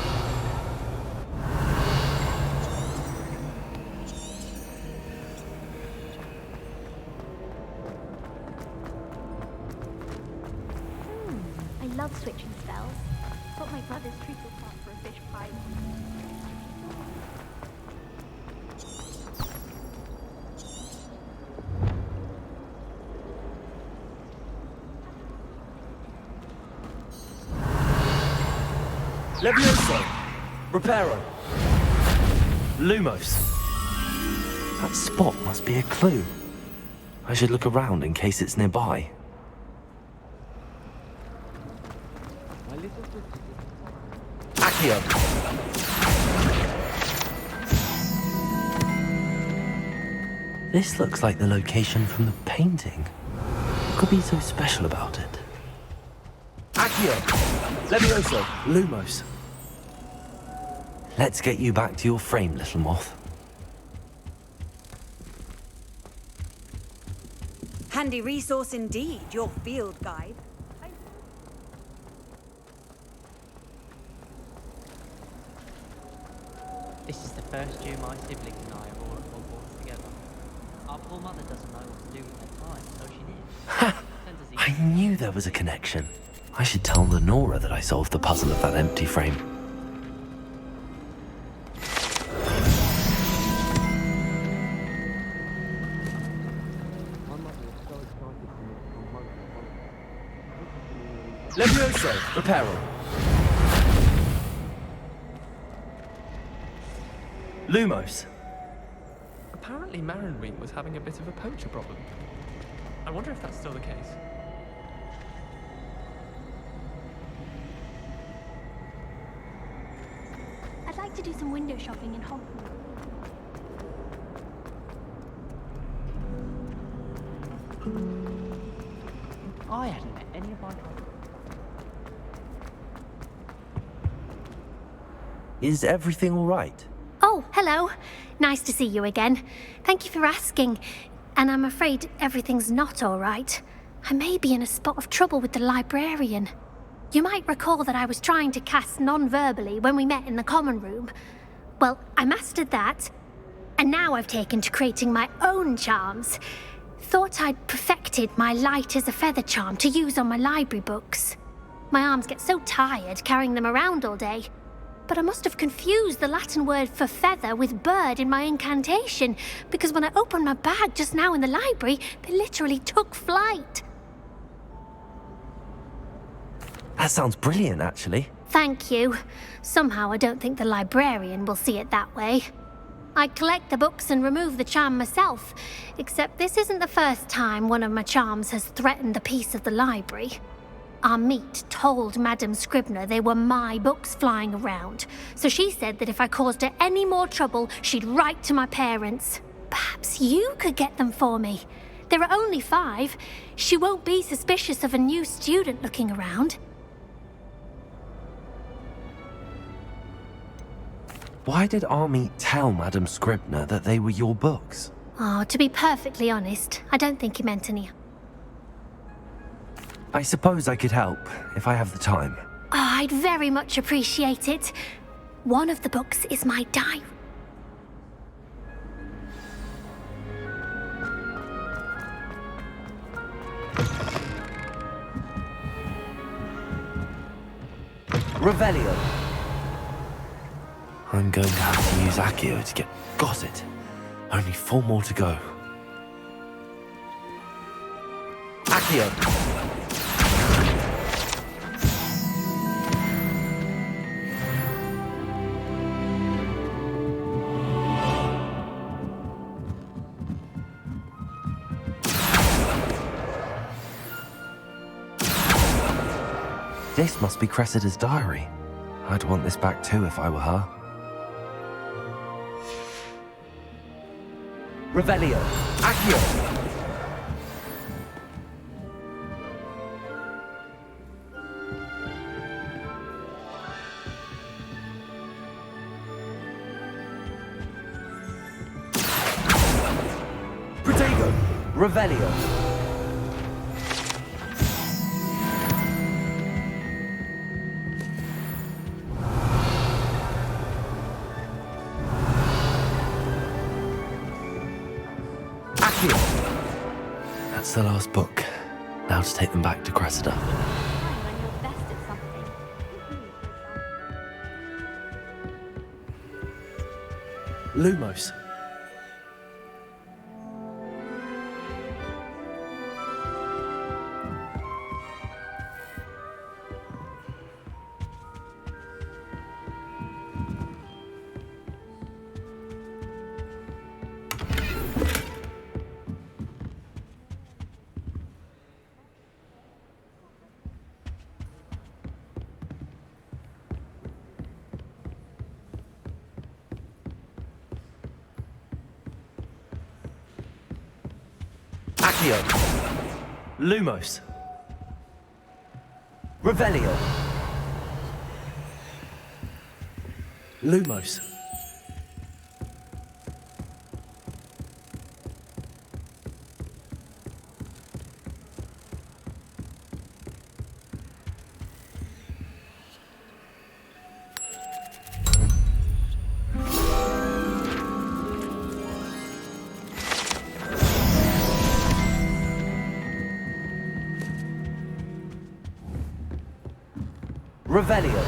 switching spells. Thought my brother's treacle pot for a fish pie. Levioso! Reparo! Lumos! That spot must be a clue. I should look around in case it's nearby. Accio! This looks like the location from the painting. What could be so special about it? Accio! Levioso! Lumos! Let's get you back to your frame, little moth. Handy resource indeed, your field guide. This is the first year my siblings and I are all at Hogwarts together. Our poor mother doesn't know what to do with her time, so she needs. I knew there was a connection. I should tell Lenora that I solved the puzzle of that empty frame. Levioso! Reparo! Lumos! Apparently Marinweed was having a bit of a poacher problem. I wonder if that's still the case. I'd like to do some window shopping in Hogwarts. I hadn't met any of my cousins. Is everything all right? Oh, hello. Nice to see you again. Thank you for asking. And I'm afraid everything's not all right. I may be in a spot of trouble with the librarian. You might recall that I was trying to cast non-verbally when we met in the common room. Well, I mastered that, and now I've taken to creating my own charms. Thought I'd perfected my light as a feather charm to use on my library books. My arms get so tired carrying them around all day. But I must have confused the Latin word for feather with bird in my incantation, because when I opened my bag just now in the library, they literally took flight. That sounds brilliant, actually. Thank you. Somehow I don't think the librarian will see it that way. I collect the books and remove the charm myself, except this isn't the first time one of my charms has threatened the peace of the library. Our meet told Madame Scribner they were my books flying around, so she said that if I caused her any more trouble, she'd write to my parents. Perhaps you could get them for me. There are only 5. She won't be suspicious of a new student looking around. Why did Army tell Madame Scribner that they were your books? Oh, to be perfectly honest, I don't think he meant any. I suppose I could help, if I have the time. Oh, I'd very much appreciate it. One of the books is my diary. Revelio. I'm going to have to use Accio to get... Got it. Only 4 more to go. Accio. This must be Cressida's diary. I'd want this back too if I were her. Revelio. Accio. Protego. Revelio. That's the last book. Now to take them back to Cressida. When you're best at Lumos. Accio. Lumos. Revelio. Lumos. Revelio.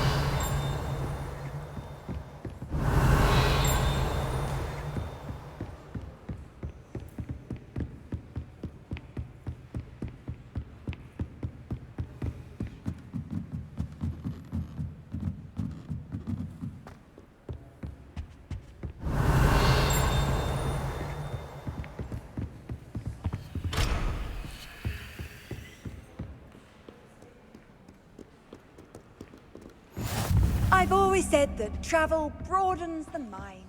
I've always said that travel broadens the mind.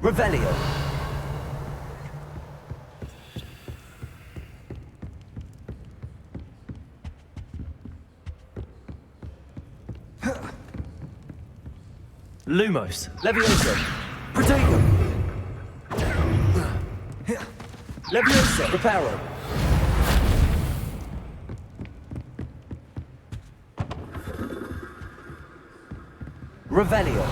Revelio. Lumos. Levioso. Protego. Levioso. Reparo. Revelio.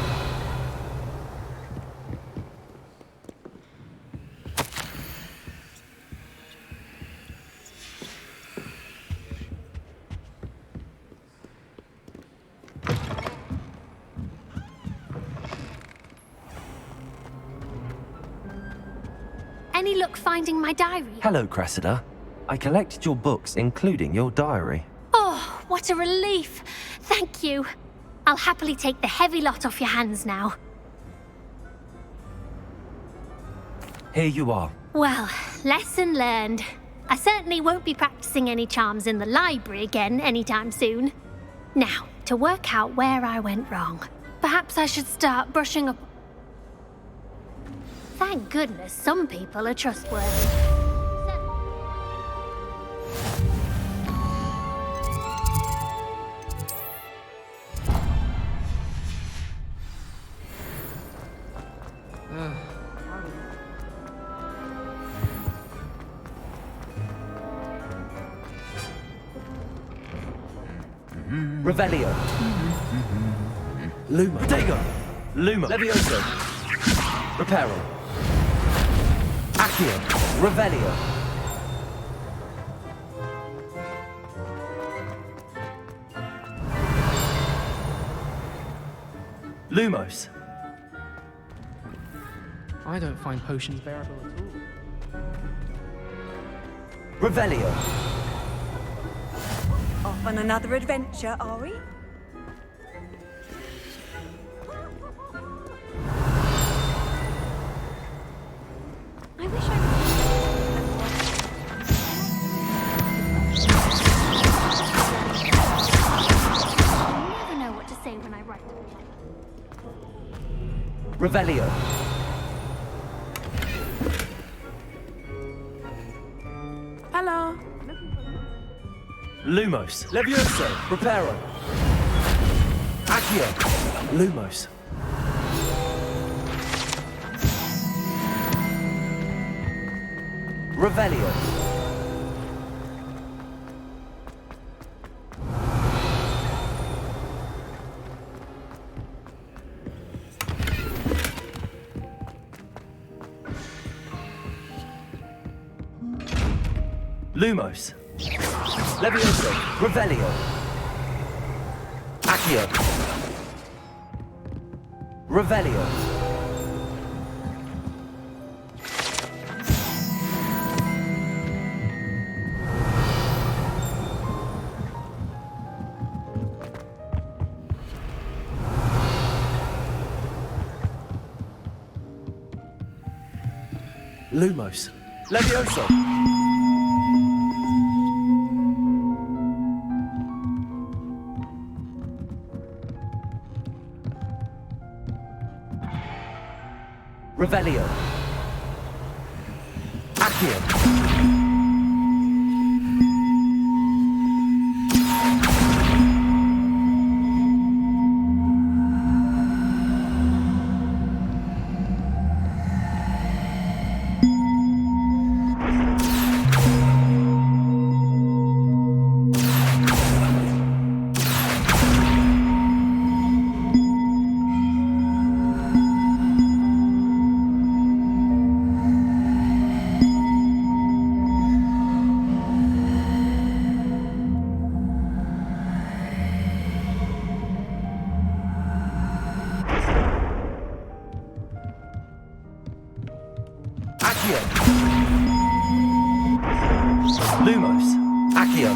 Any luck finding my diary? Hello, Cressida. I collected your books, including your diary. Oh, what a relief. Thank you. I'll happily take the heavy lot off your hands now. Here you are. Well, lesson learned. I certainly won't be practicing any charms in the library again anytime soon. Now, to work out where I went wrong. Perhaps I should start brushing up... Thank goodness some people are trustworthy. Revelio. Luma. Protego. Luma. Levioso. Reparo. Accio. Revelio. Lumos. I don't find potions bearable at all. Revelio. Off on another adventure, are we? I wish I never know what to say when I write. Revelio. Hello. Lumos. Levioso. Reparo. Accio. Lumos. Revelio. Lumos. Levioso. Revelio. Accio. Revelio. Lumos. Levioso. Revelio. Accio. Accio. Lumos. Accio.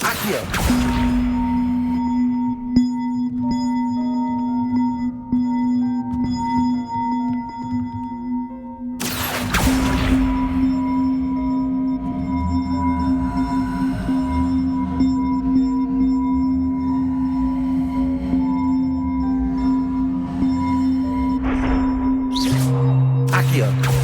Accio. Accio.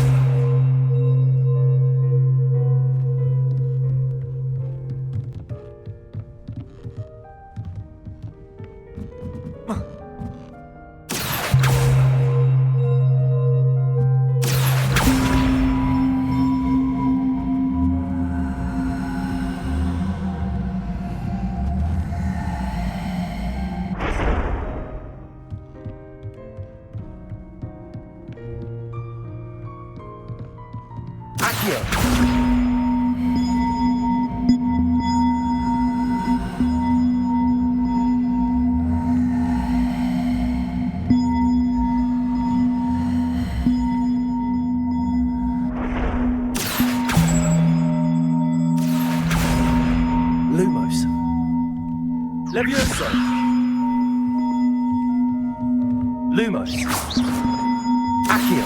Accio. Lumos. Levioso. Lumos. Accio.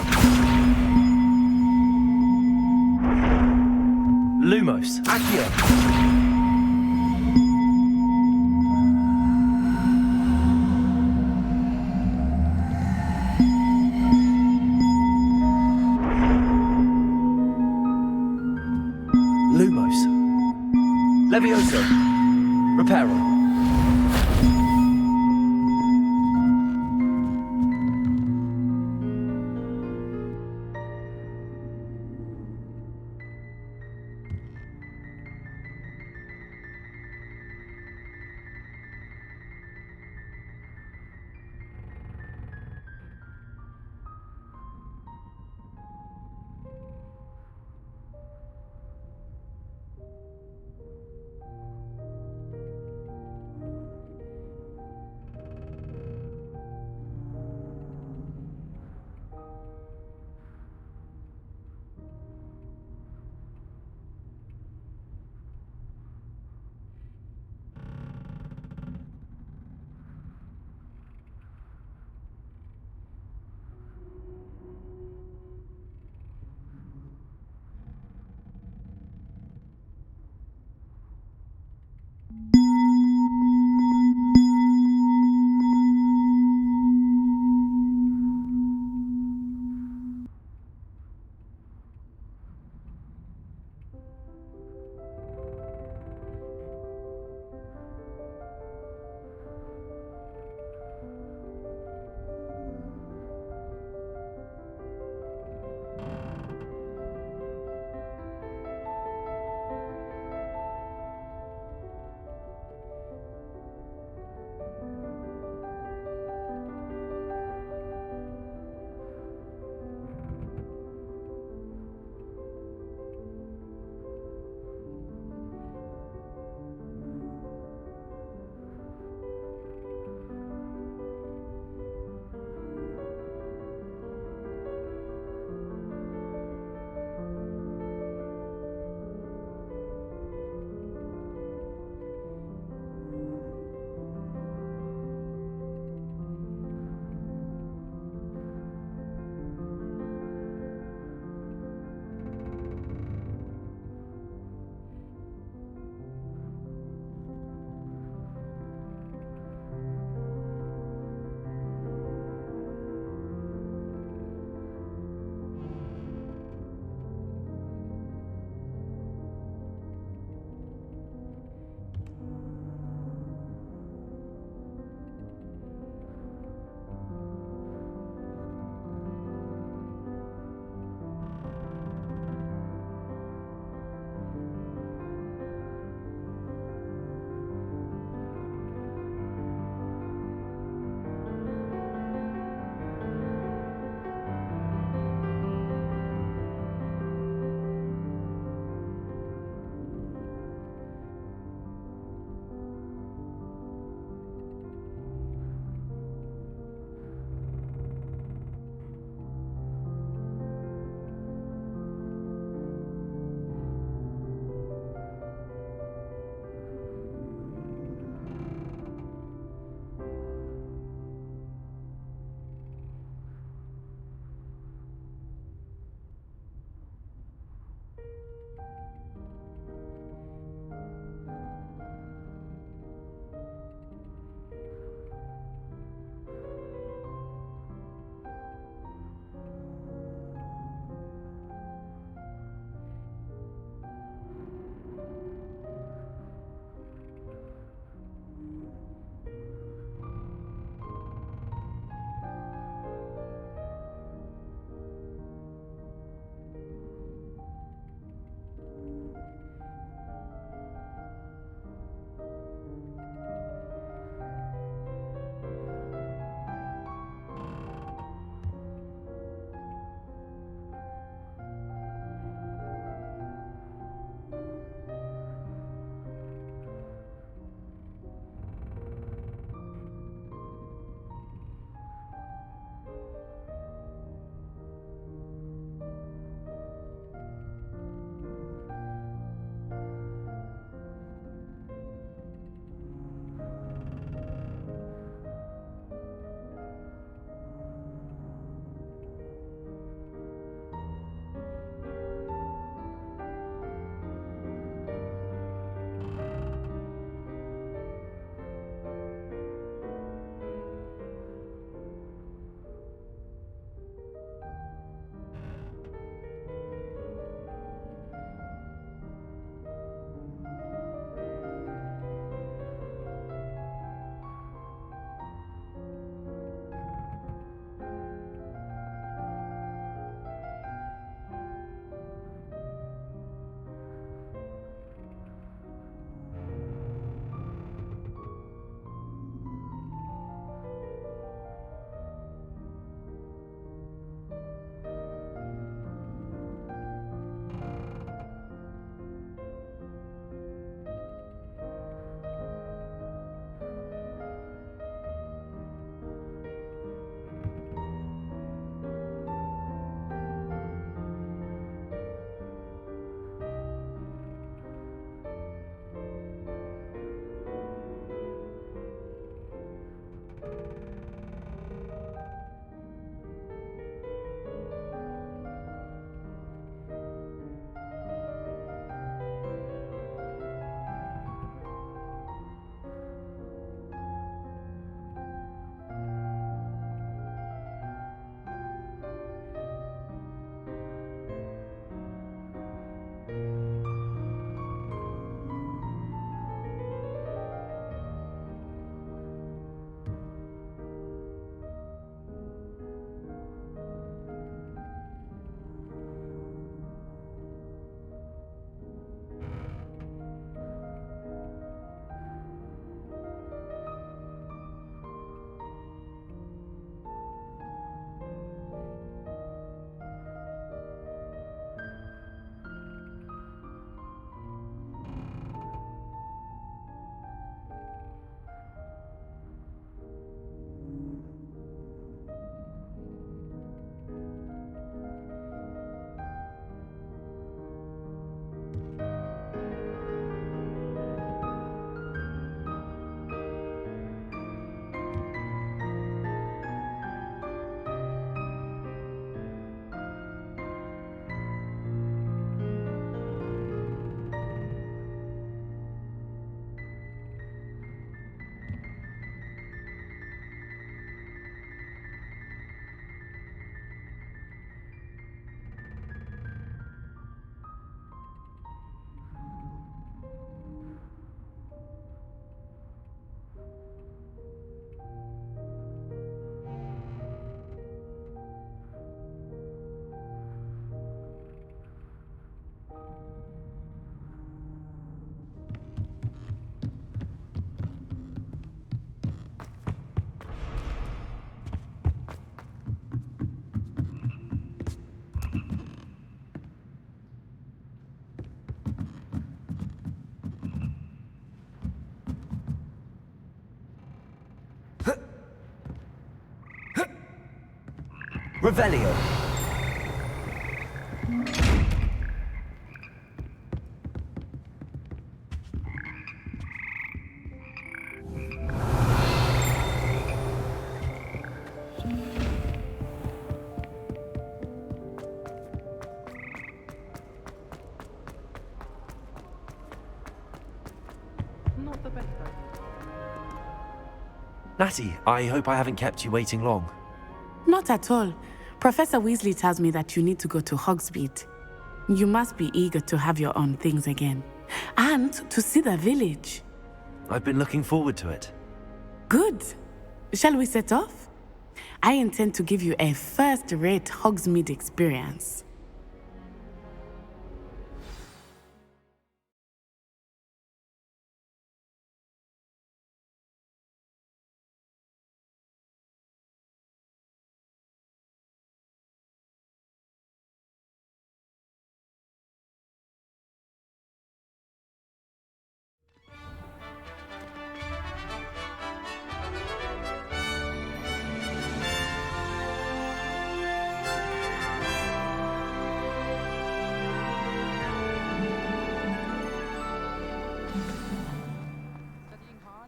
Lumos. Accio. Lumos. Levioso. Reparo. Revelio. Not the best idea. Natty, I hope I haven't kept you waiting long. Not at all. Professor Weasley tells me that you need to go to Hogsmeade. You must be eager to have your own things again. And to see the village. I've been looking forward to it. Good. Shall we set off? I intend to give you a first-rate Hogsmeade experience.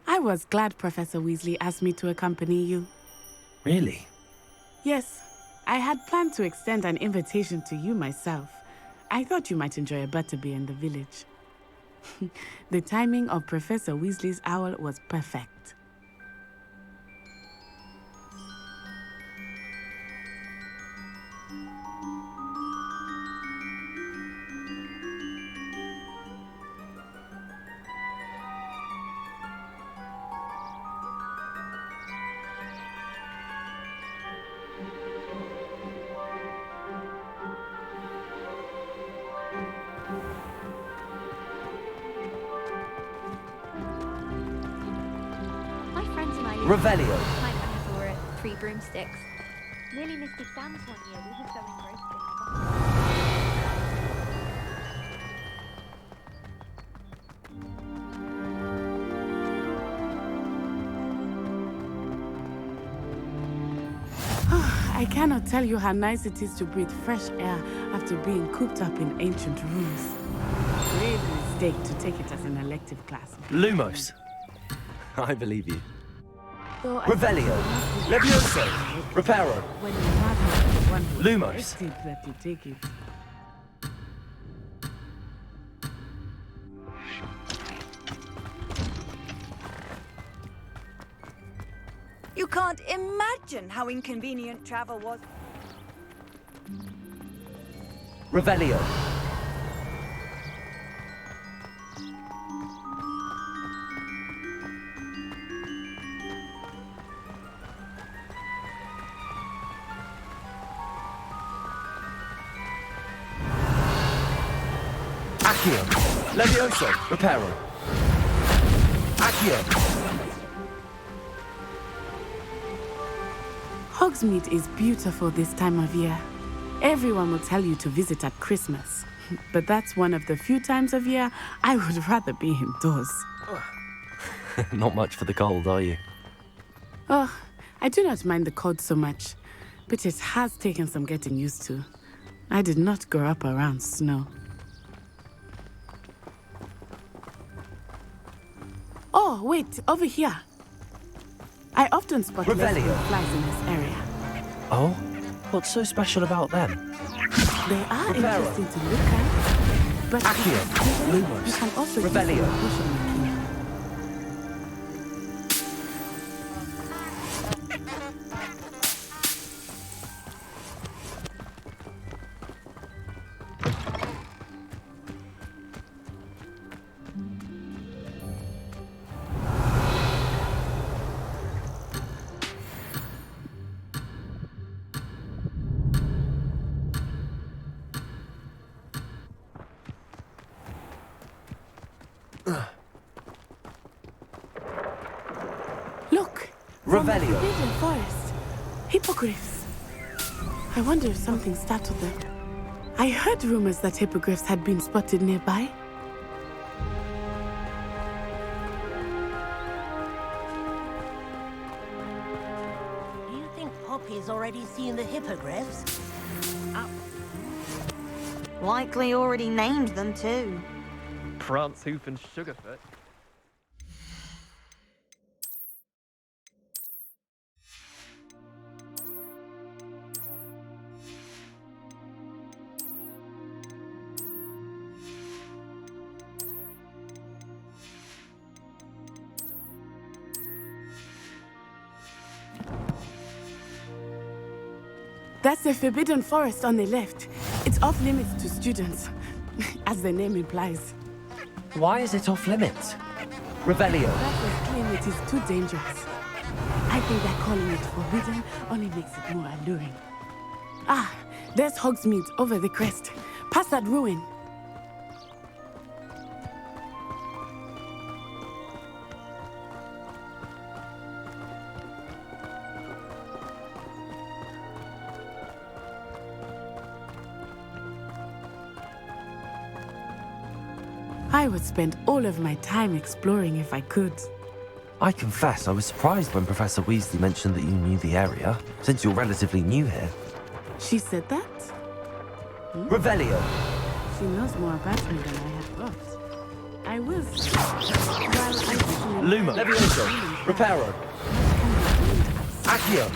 I was glad Professor Weasley asked me to accompany you. Really? Yes, I had planned to extend an invitation to you myself. I thought you might enjoy a butterbeer in the village. The timing of Professor Weasley's owl was perfect. My friends and I Revelio. climbed for it, 3 broomsticks. Nearly missed exams one year. We were so engrossed in I cannot tell you how nice it is to breathe fresh air after being cooped up in ancient rooms. Grave mistake to take it as an elective class. Lumos. I believe you. So Revelio. Levioso. Reparo. When you have the one who Lumos. expected that to take it. You can't imagine how inconvenient travel was. Revelio. Accio. Levioso. Reparo. Accio. Hogsmeade is beautiful this time of year. Everyone will tell you to visit at Christmas. But that's one of the few times of year I would rather be indoors. Not much for the cold, are you? Oh, I do not mind the cold so much, but it has taken some getting used to. I did not grow up around snow. Oh, wait, over here. I often spot lesbian flies in this area. Oh? What's so special about them? They are interesting to look at, but Accio. Lumos. you can also Revelio. use them potion making. Look! Revelio. From the forbidden forest. Hippogriffs. I wonder if something startled them. I heard rumors that hippogriffs had been spotted nearby. You think He's already seen the hippogriffs. Likely already named them too. Prance, Hoof, and Sugarfoot. That's the Forbidden Forest on the left. It's off limits to students, as the name implies. Why is it off limits? Revelio. Rappers claim it is too dangerous. I think that calling it forbidden only makes it more alluring. Ah, there's Hogsmeade over the crest. Past that ruin. I would spend all of my time exploring if I could. I confess I was surprised when Professor Weasley mentioned that you knew the area, since you're relatively new here. She said that? Revelio. She knows more about me than I had thought. I was... Well, Luma. Levioso. Reparo. Accio.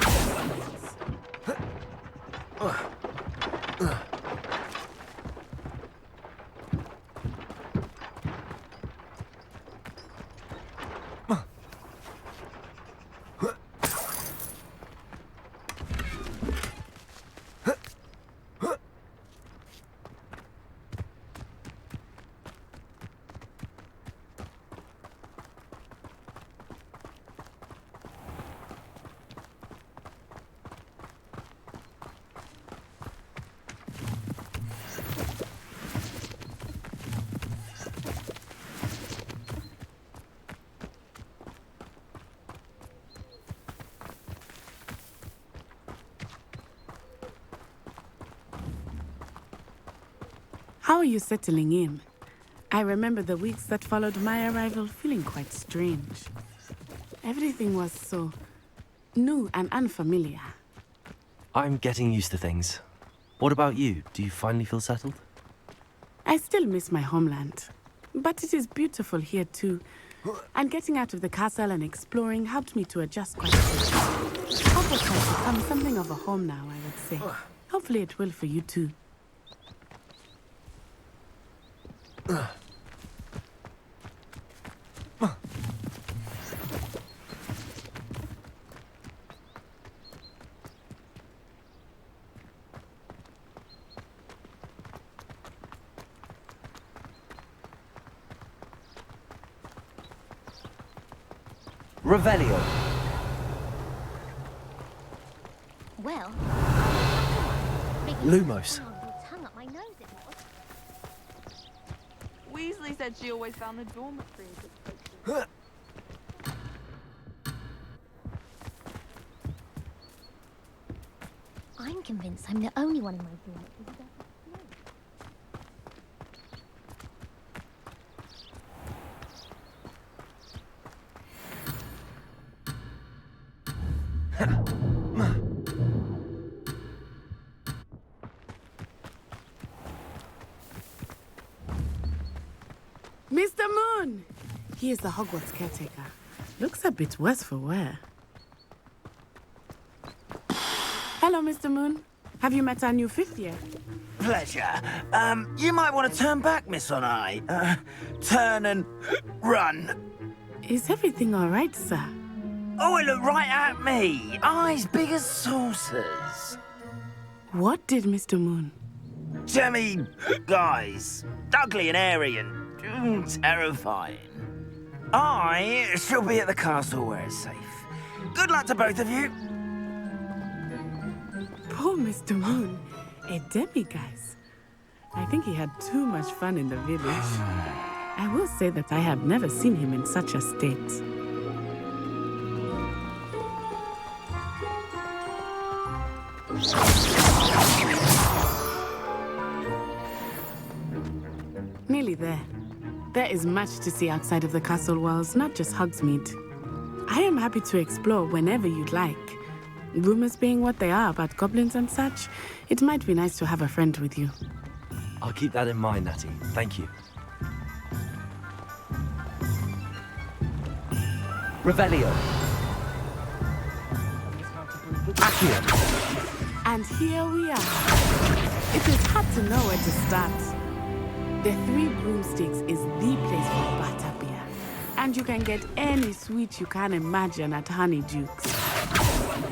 How are you settling in? I remember the weeks that followed my arrival feeling quite strange. Everything was so new and unfamiliar. I'm getting used to things. What about you? Do you finally feel settled? I still miss my homeland, but it is beautiful here too. And getting out of the castle and exploring helped me to adjust quite a bit. Hogwarts has become something of a home now, I would say. Hopefully it will for you too. Revelio. Well, Lumos. tongue up my nose it was. Weasley said she always found the dormitory a good place. I'm convinced I'm the only one in my dormitory who doesn't know. Mr. Moon! He is the Hogwarts caretaker. Looks a bit worse for wear. Hello, Mr. Moon. Have you met our new fifth year? Pleasure. You might want to turn back, Miss On-I. Turn and run. Is everything all right, sir? Oh, it looked right at me. Eyes big as saucers. What did Mr. Moon? Jemmy guys. Ugly and airy and terrifying. I shall be at the castle where it's safe. Good luck to both of you. Poor Mr. Moon. A demiguise. I think he had too much fun in the village. I will say that I have never seen him in such a state. Nearly there. There is much to see outside of the castle walls, not just Hogsmeade. I am happy to explore whenever you'd like. Rumors being what they are about goblins and such, it might be nice to have a friend with you. I'll keep that in mind, Natty. Thank you. Revelio. Accio. And here we are. It is hard to know where to start. The Three Broomsticks is the place for butterbeer. And you can get any sweet you can imagine at Honeydukes.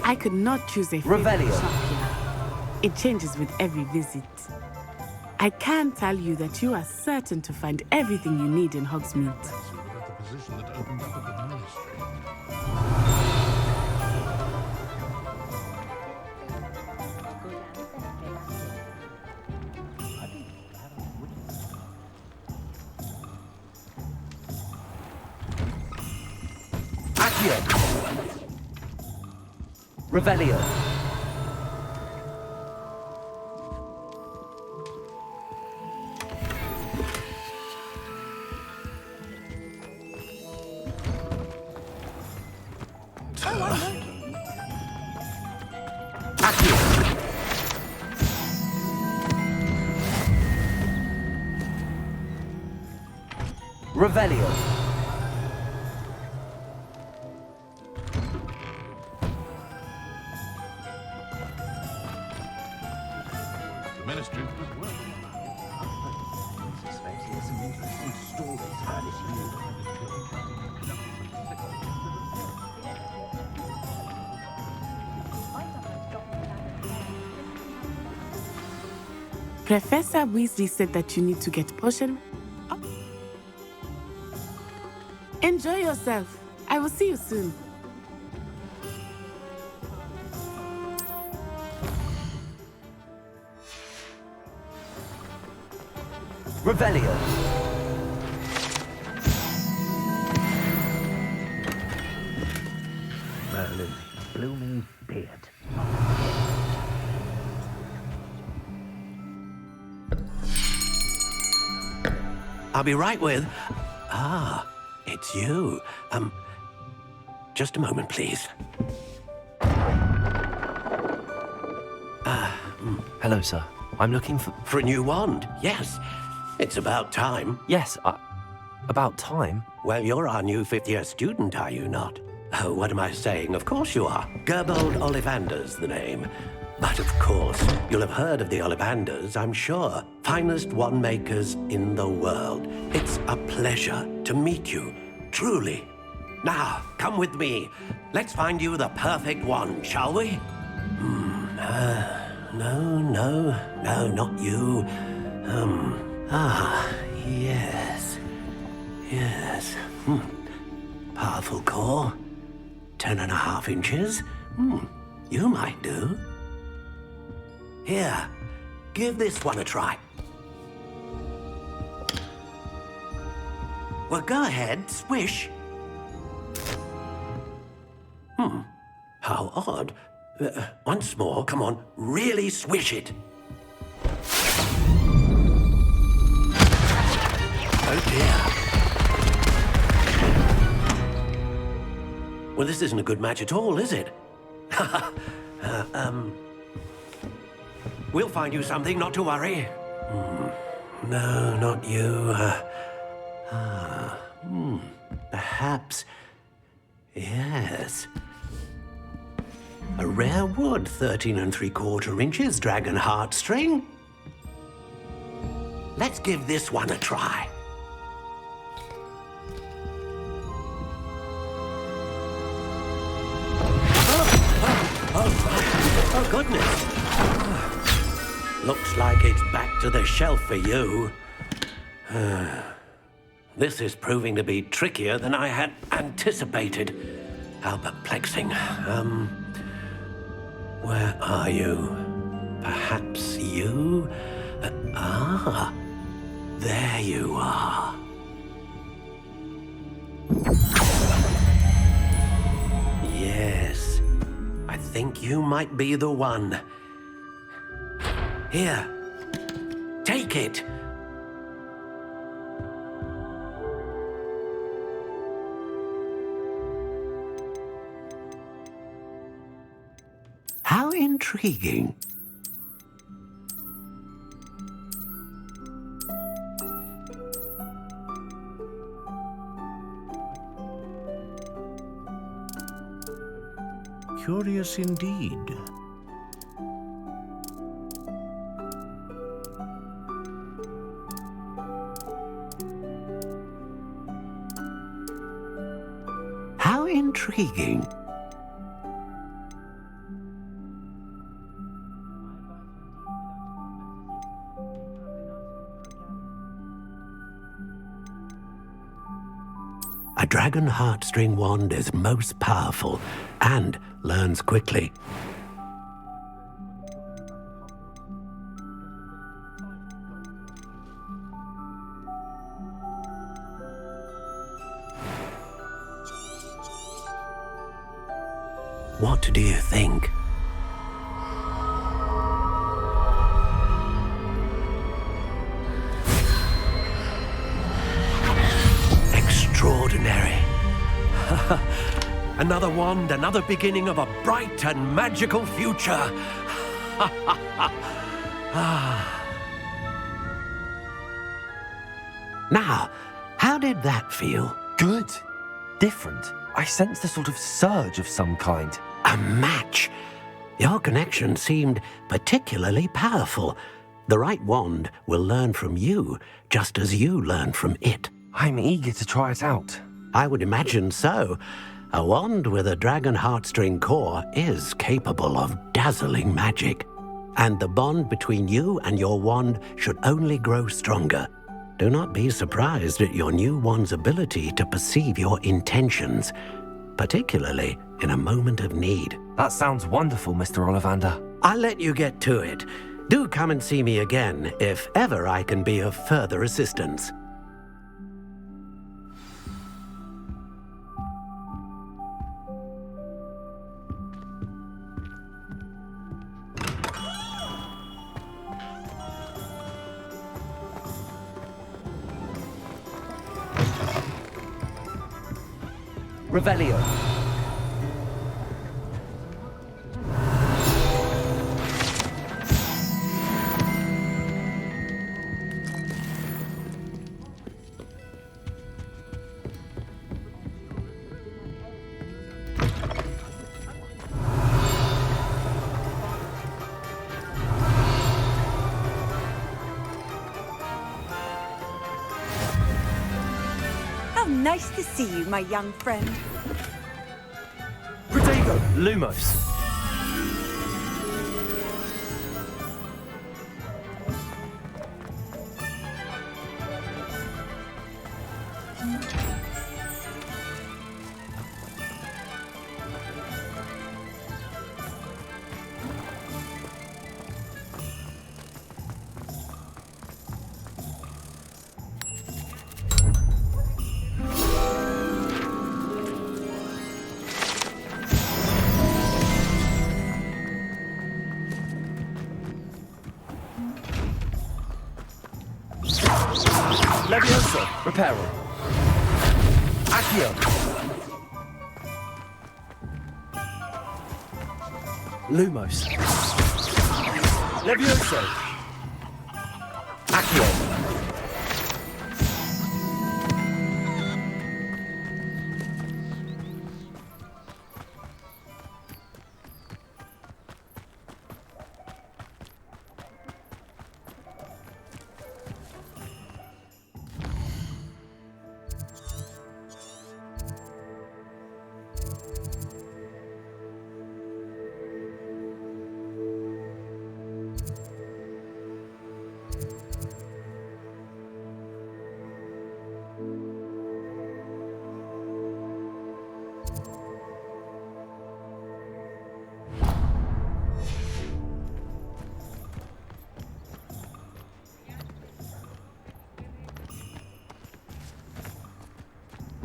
I could not choose a favorite Revelio. shop here. It changes with every visit. I can tell you that you are certain to find everything you need in Hogsmeade. Revelio. Revelio. The Ministry was working on it. I suspect he has some interesting stories about his youth. Professor Weasley said that you need to get potion. Oh. Enjoy yourself. I will see you soon. Revelio. Merlin's blooming beard. I'll be right with... Ah, it's you. Just a moment, please. Hello, sir. I'm looking for... For a new wand, yes. It's about time. Yes, about time? Well, you're our new fifth-year student, are you not? Oh, what am I saying? Of course you are. Gerbold Ollivander's the name. But of course, you'll have heard of the Ollivanders, I'm sure. Finest wand makers in the world. It's a pleasure to meet you, truly. Now, come with me. Let's find you the perfect wand, shall we? No, not you. Yes. Powerful core. 10.5 inches. You might do. Here, give this one a try. Well, go ahead, swish. How odd. Once more, come on, really swish it. Oh dear. Well, this isn't a good match at all, is it? We'll find you something, not to worry. No, not you. Perhaps. Yes. A rare wood, 13 3/4 inches, dragon heartstring. Let's give this one a try. Oh, goodness. Looks like it's back to the shelf for you. This is proving to be trickier than I had anticipated. How perplexing. Where are you? Perhaps you? There you are. Yes, I think you might be the one. Here, take it. intriguing. Curious indeed. How intriguing. A dragon heartstring wand is most powerful and learns quickly. What do you think? Extraordinary. Another wand, another beginning of a bright and magical future. Now, how did that feel? Good. Different. I sensed a sort of surge of some kind. A match. Your connection seemed particularly powerful. The right wand will learn from you, just as you learn from it. I'm eager to try it out. I would imagine so. A wand with a dragon heartstring core is capable of dazzling magic. And the bond between you and your wand should only grow stronger. Do not be surprised at your new wand's ability to perceive your intentions, particularly in a moment of need. That sounds wonderful, Mr. Ollivander. I'll let you get to it. Do come and see me again if ever I can be of further assistance. Revelio. Nice to see you, my young friend. Protego. Lumos. Levioso, Reparo. Accio. Lumos. Levioso. Accio.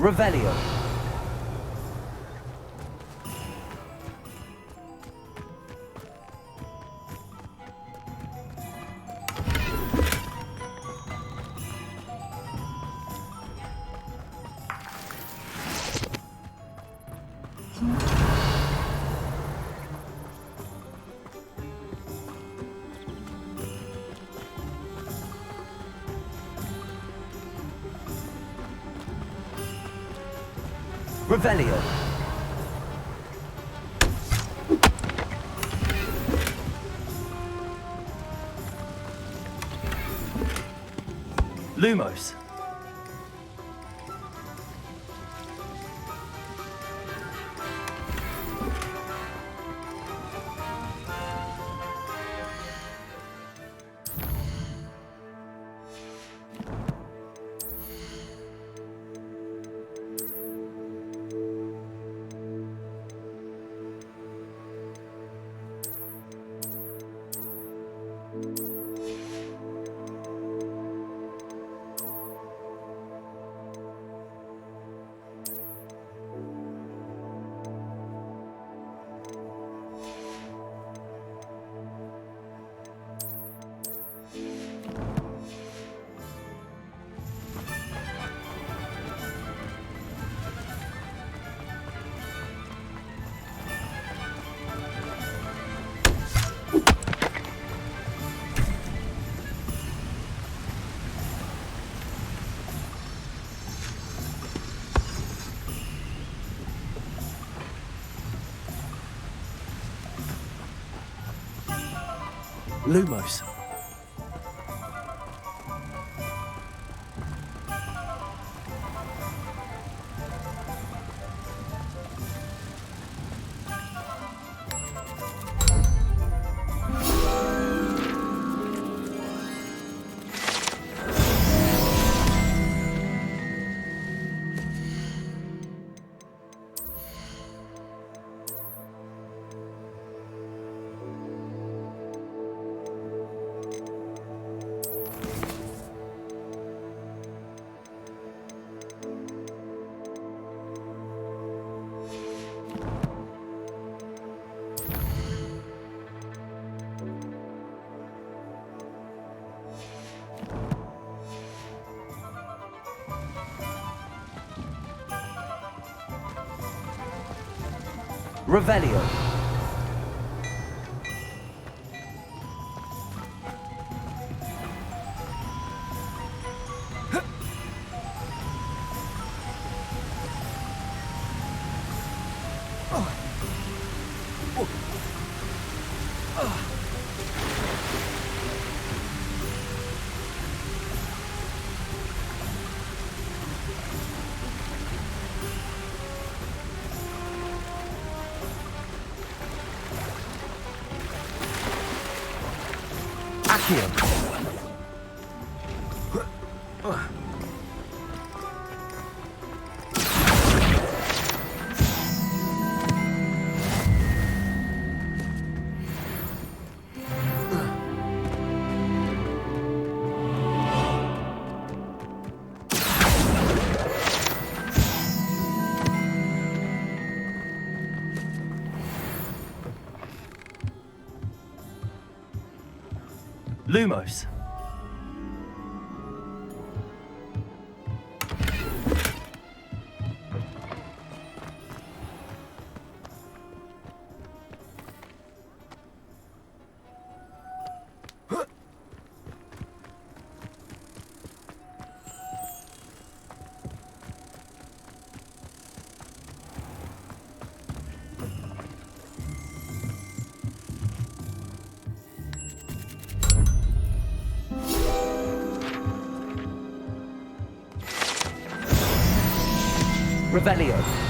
Revelio. Revelio. Lumos. Lumos. Revelio. Lumos. Revelio.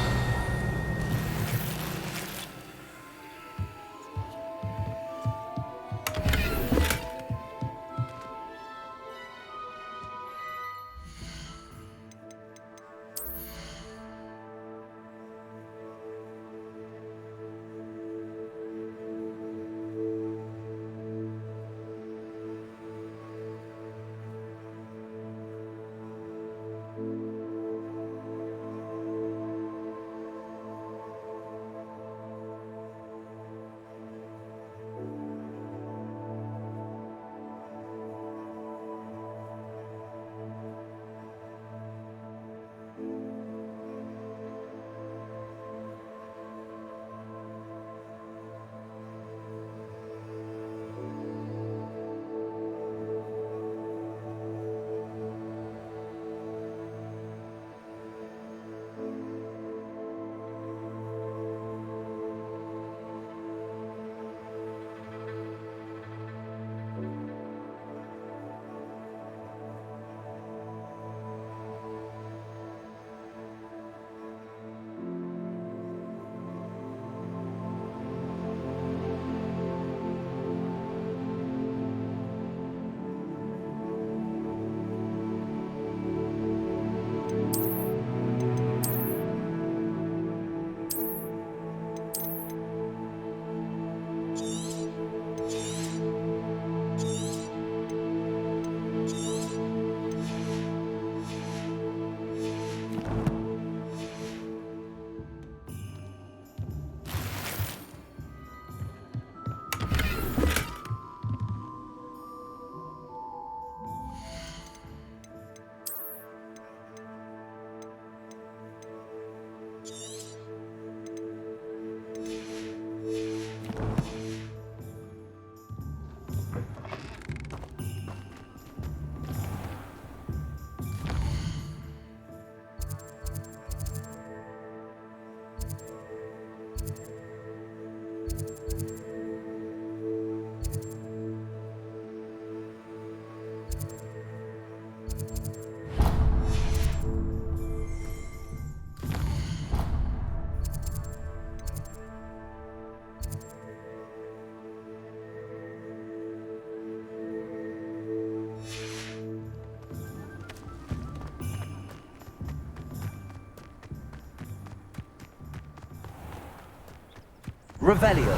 Revelio.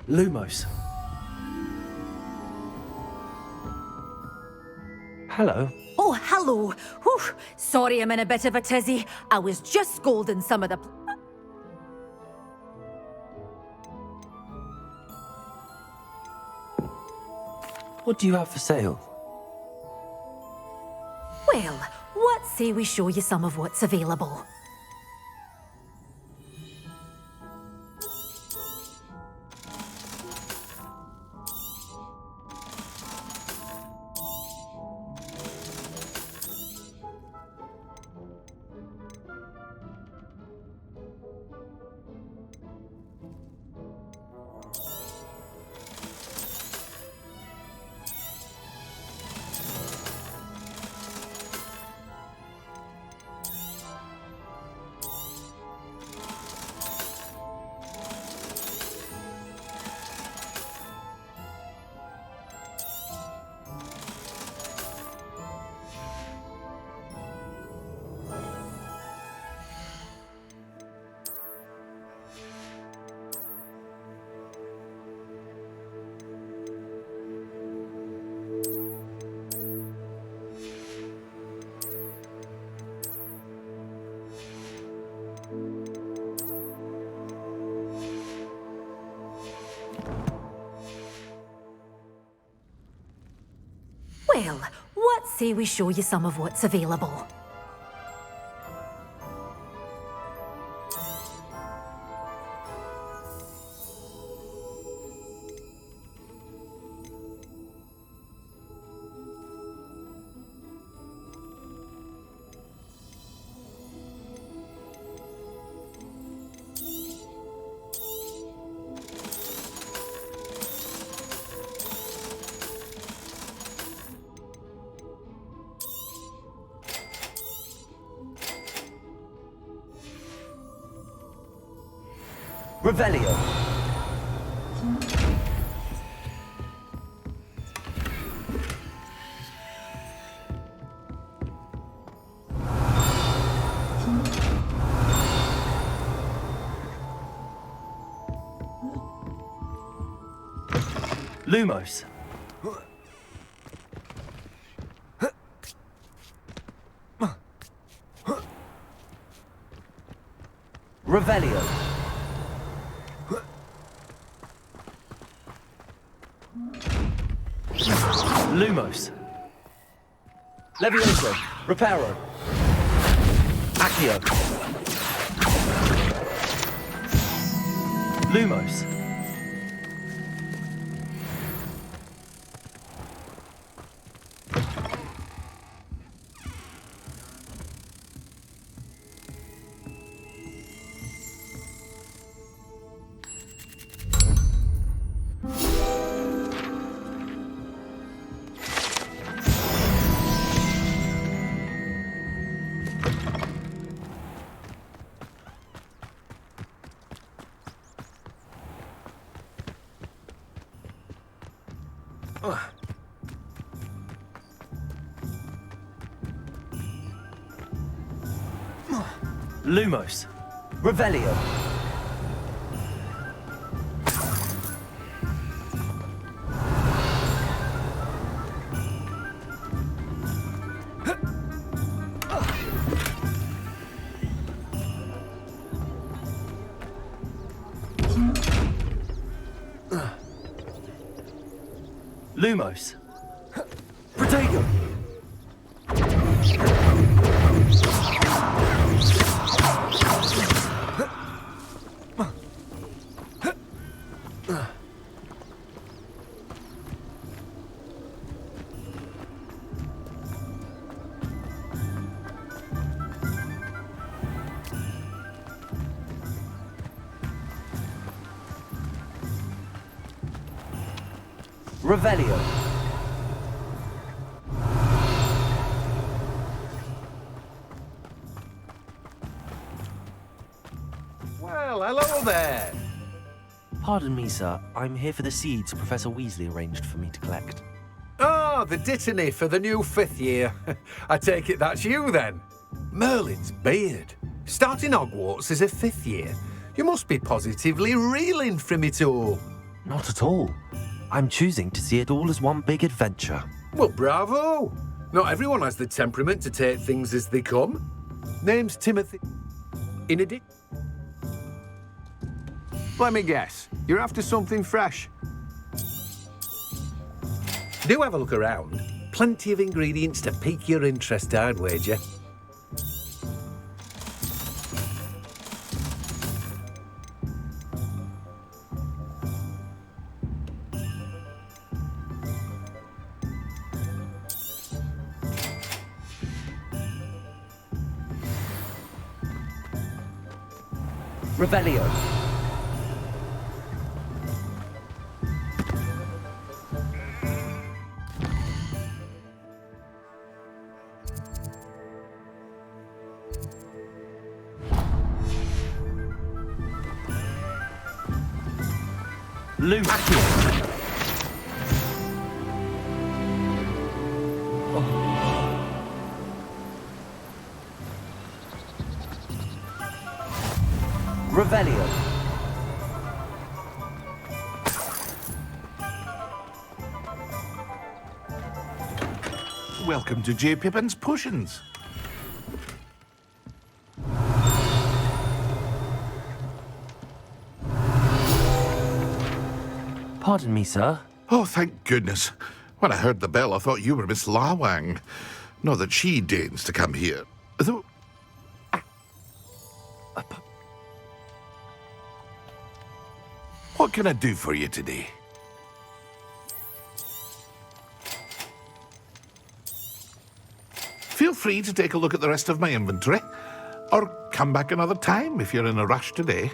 Lumos. Hello. Oh, hello. Whew. Sorry I'm in a bit of a tizzy. I was just scolding some of the... What do you have for sale? Well, what say we show you some of what's available? Well, what say we show you some of what's available? Revelio. Lumos. Revelio. Lumos. Levioso. Reparo. Accio. Lumos. Lumos. Revelio. Lumos. Protego. Revelio. Well, hello there. Pardon me, sir. I'm here for the seeds Professor Weasley arranged for me to collect. Ah, the dittany for the new 5th year. I take it that's you then. Merlin's beard. Starting Hogwarts as a 5th year. You must be positively reeling from it all. Not at all. I'm choosing to see it all as one big adventure. Well, bravo. Not everyone has the temperament to take things as they come. Name's Timothy. In addition. Let me guess. You're after something fresh. Do have a look around. Plenty of ingredients to pique your interest, I'd wager. Revelio. Revelio. Welcome to J. Pippin's Potions. Pardon me, sir. Oh, thank goodness. When I heard the bell, I thought you were Miss Lawang. Not that she deigns to come here. Though... What can I do for you today? Feel free to take a look at the rest of my inventory, or come back another time if you're in a rush today.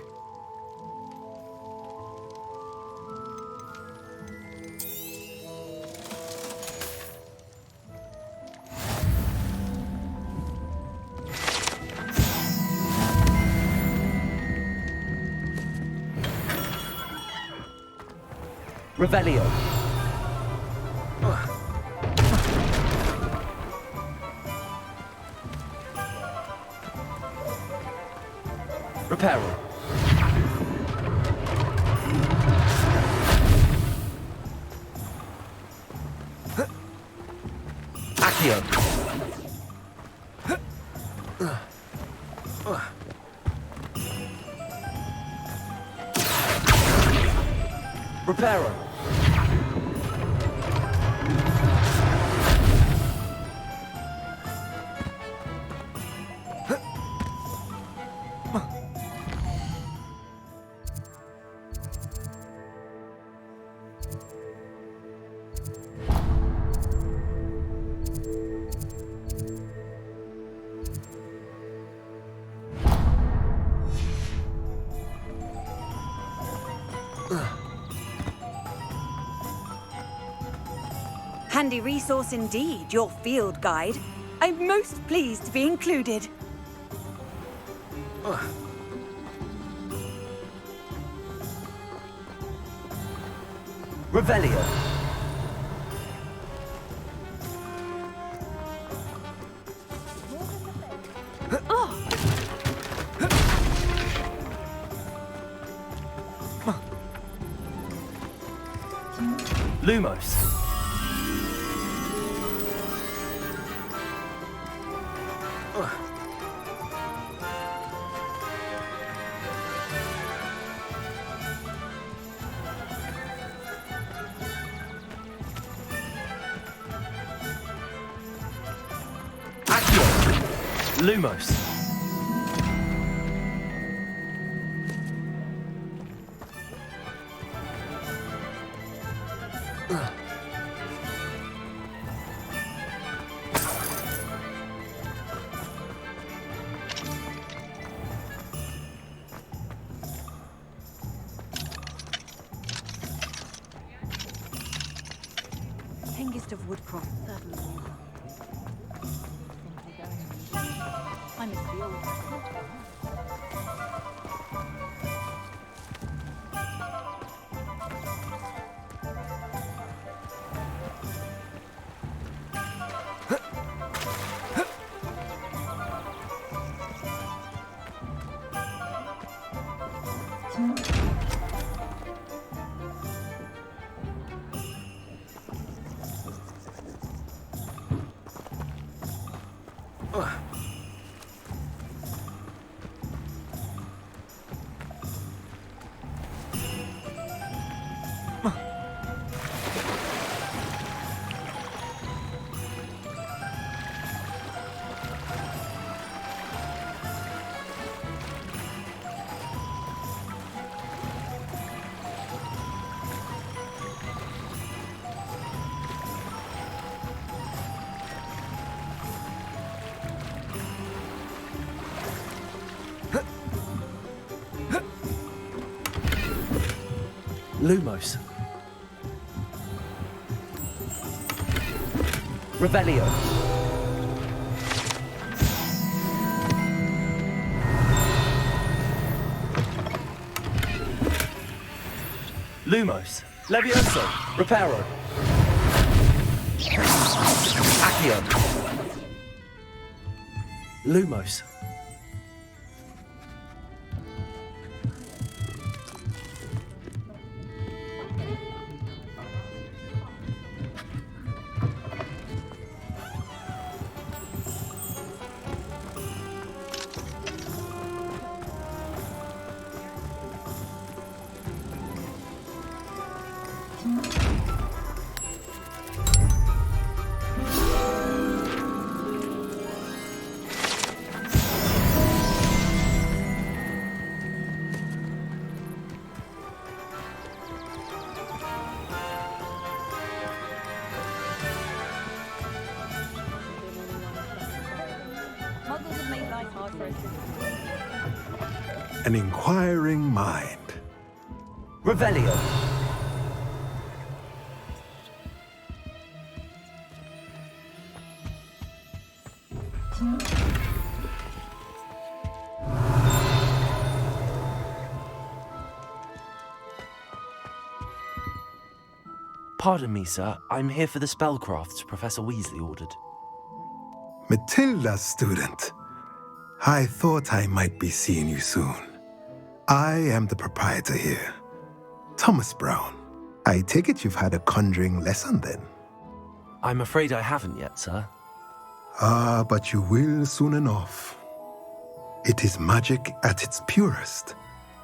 Revelio. Reparo. Accio. Reparo. Handy resource indeed, your field guide. I'm most pleased to be included. Revelio. Lumos. Lumos. Hengist of Woodcroft, third level. I miss the old. Lumos. Revelio. Lumos. Levioso. Reparo. Accio. Lumos. An inquiring mind. Revelio. Pardon me, sir. I'm here for the spellcrafts Professor Weasley ordered. Matilda's student. I thought I might be seeing you soon. I am the proprietor here, Thomas Brown. I take it you've had a conjuring lesson then? I'm afraid I haven't yet, sir. Ah, but you will soon enough. It is magic at its purest,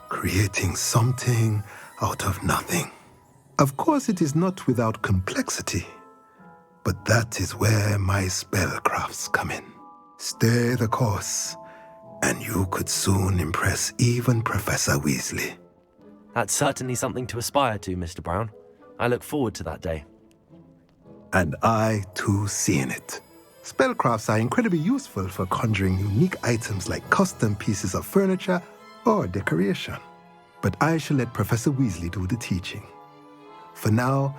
creating something out of nothing. Of course, it is not without complexity, but that is where my spellcrafts come in. Stay the course, and you could soon impress even Professor Weasley. That's certainly something to aspire to, Mr. Brown. I look forward to that day. And I, too, see in it. Spellcrafts are incredibly useful for conjuring unique items like custom pieces of furniture or decoration. But I shall let Professor Weasley do the teaching. For now,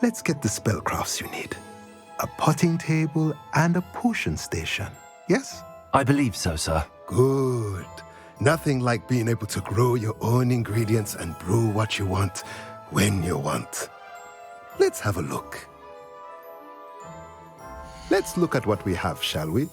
let's get the spellcrafts you need. A potting table and a potion station, yes? I believe so, sir. Good. Nothing like being able to grow your own ingredients and brew what you want when you want. Let's have a look. Let's look at what we have, shall we?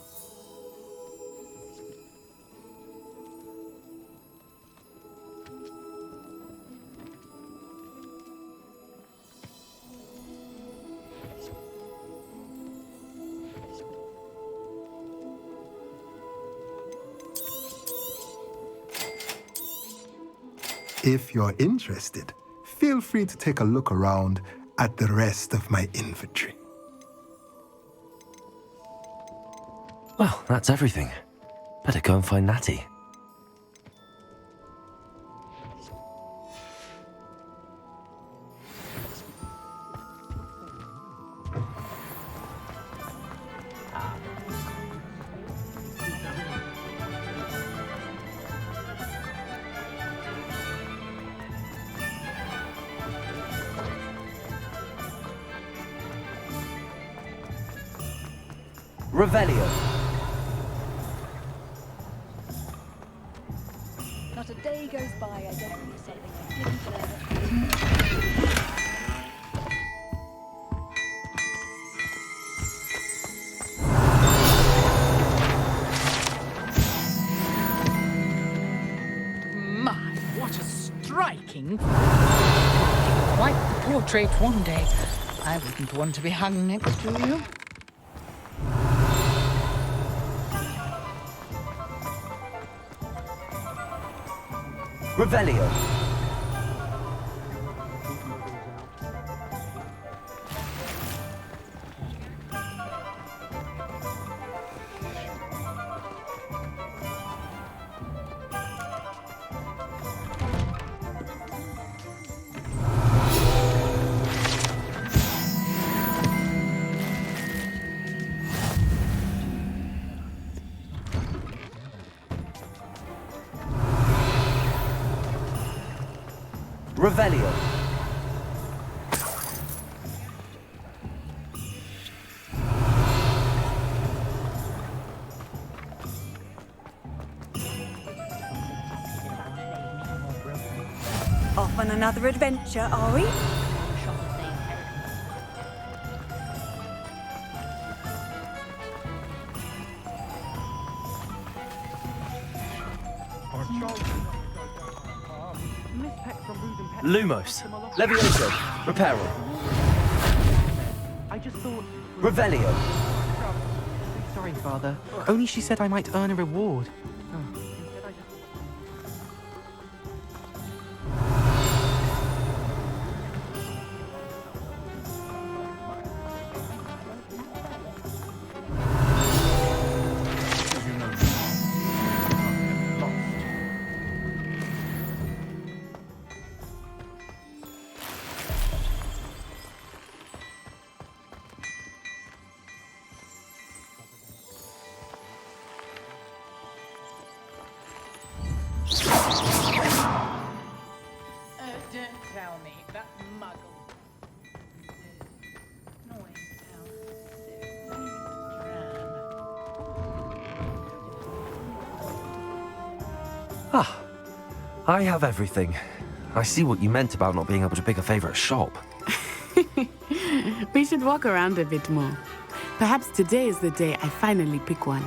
If you're interested, feel free to take a look around at the rest of my inventory. Well, that's everything. Better go and find Natty. Revelio. Not a day goes by I don't do something I didn't learn. My, what a striking... Quite the portrait one day. I wouldn't want to be hung next to you. Revelio. Revelio. another adventure, are we? Lumos. Levioso. Reparo. I just thought... Revelio. Sorry, Father. Only she said I might earn a reward. Don't tell me that muggle. Ah, I have everything. I see what you meant about not being able to pick a favourite shop. We should walk around a bit more. Perhaps today is the day I finally pick one.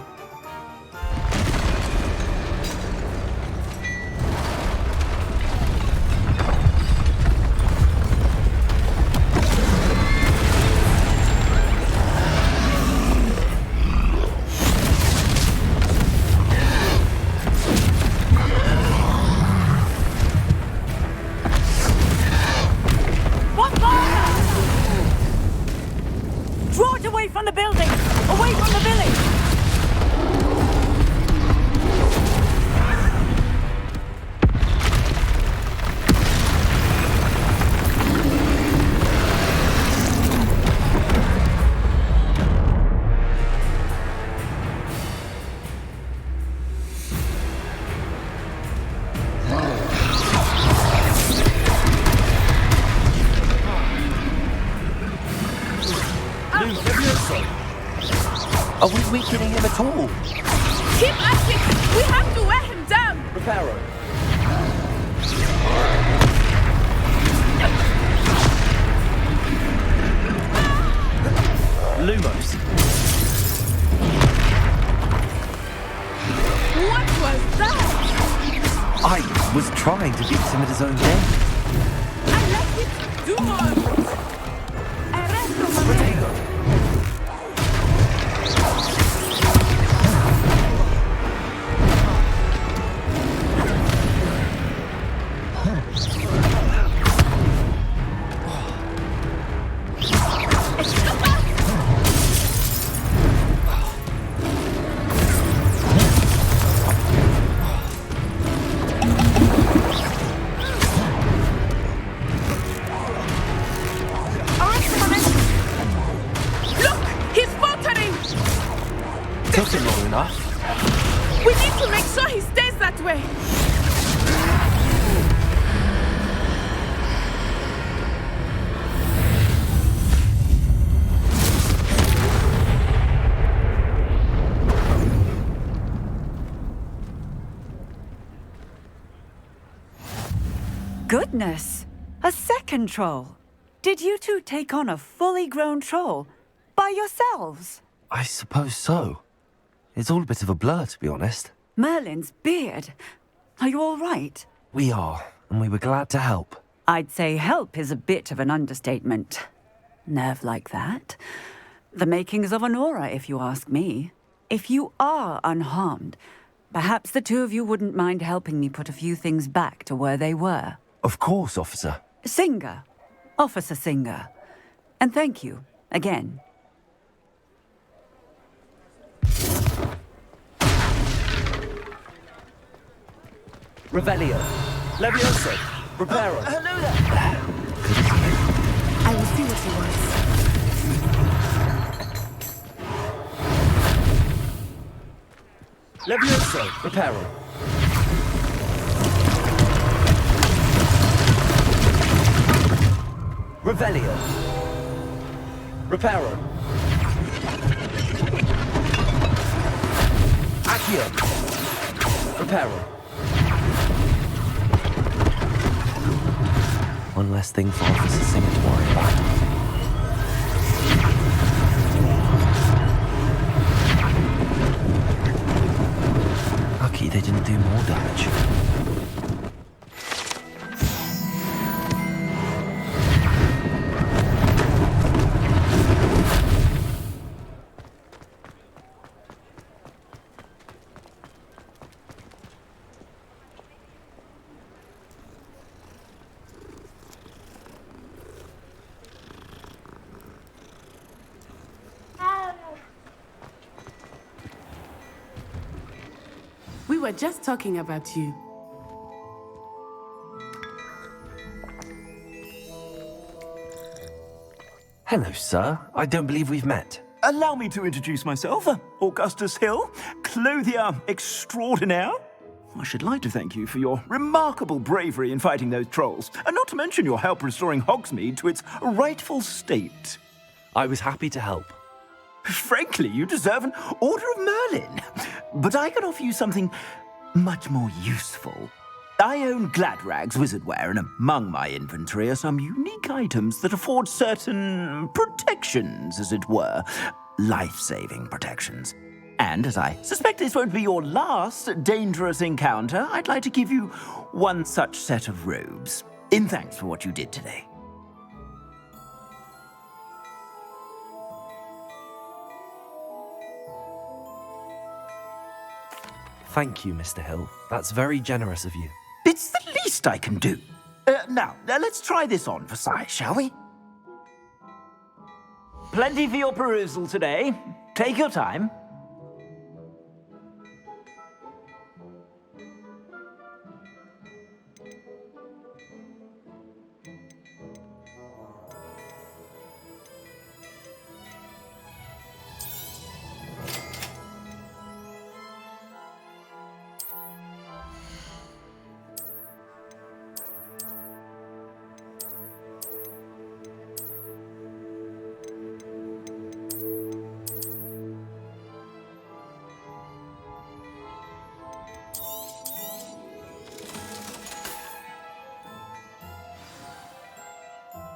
Draw it away from the building! Away from the village! Are we weakening him at all? Keep at it! We have to wear him down! Reparo. Lumos. What was that? I was trying to beat him at his own game. I like it! Do more! Potato. Took him long enough. We need to make sure he stays that way. Goodness! A second troll! Did you two take on a fully grown troll? By yourselves? I suppose so. It's all a bit of a blur, to be honest. Merlin's beard. Are you all right? We are, and we were glad to help. I'd say help is a bit of an understatement. Nerve like that. The makings of an aura, if you ask me. If you are unharmed, perhaps the two of you wouldn't mind helping me put a few things back to where they were. Of course, officer. Singer. Officer Singer. And thank you, again. Revelio. Levioso. Reparo. Hello there. I will see what he wants. Levioso. Reparo. Revelio. Reparo. Accio. Reparo. One less thing for Officer Singer to worry about. Lucky they didn't do more damage. We were just talking about you. Hello, sir. I don't believe we've met. Allow me to introduce myself, Augustus Hill, clothier extraordinaire. I should like to thank you for your remarkable bravery in fighting those trolls, and not to mention your help restoring Hogsmeade to its rightful state. I was happy to help. Frankly, you deserve an Order of Merlin. But I can offer you something much more useful. I own Gladrag's wizardware, and among my inventory are some unique items that afford certain protections, as it were. Life-saving protections. And as I suspect this won't be your last dangerous encounter, I'd like to give you one such set of robes, in thanks for what you did today. Thank you, Mr. Hill. That's very generous of you. It's the least I can do. Now, let's try this on for size, shall we? Plenty for your perusal today. Take your time.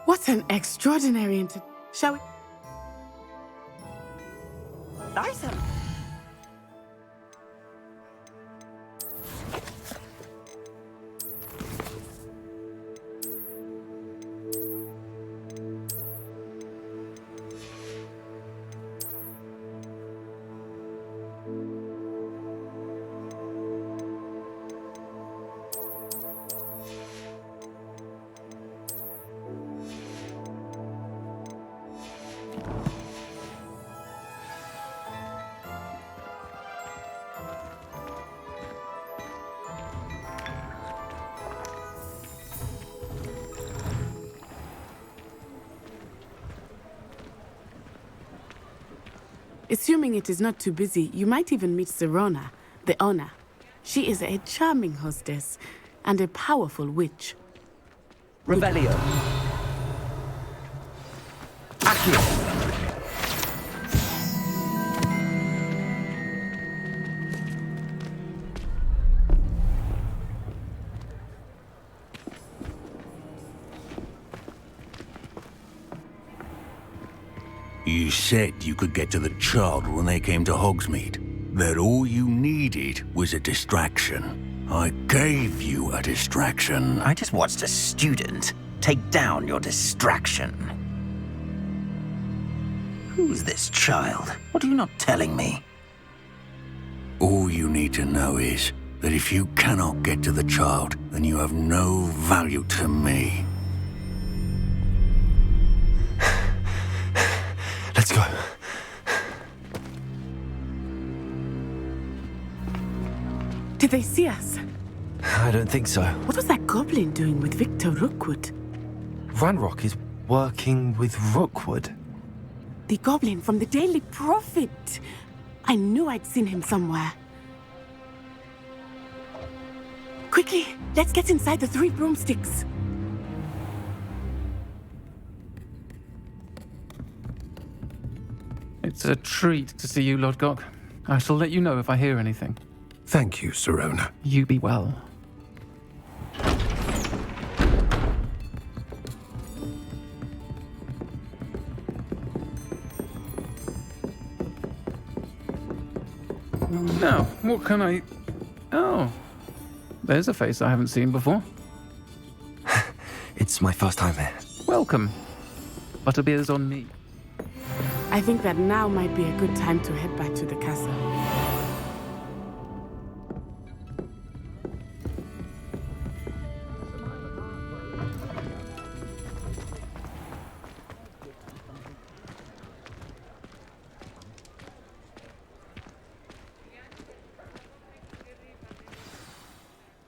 What an extraordinary Shall we? Awesome. Assuming it is not too busy, you might even meet Serona, the owner. She is a charming hostess and a powerful witch. Revelio. Accio. You said you could get to the child when they came to Hogsmeade. That all you needed was a distraction. I gave you a distraction. I just watched a student take down your distraction. Who's this child? What are you not telling me? All you need to know is that if you cannot get to the child, then you have no value to me. Let's go. Did they see us? I don't think so. What was that goblin doing with Victor Rookwood? Ranrock is working with Rookwood. The goblin from the Daily Prophet. I knew I'd seen him somewhere. Quickly, let's get inside the 3 broomsticks. It's a treat to see you, Lodgok. I shall let you know if I hear anything. Thank you, Serona. You be well. Now, what can I... Oh, there's a face I haven't seen before. It's my first time here. Welcome. Butterbeer's on me. I think that now might be a good time to head back to the castle.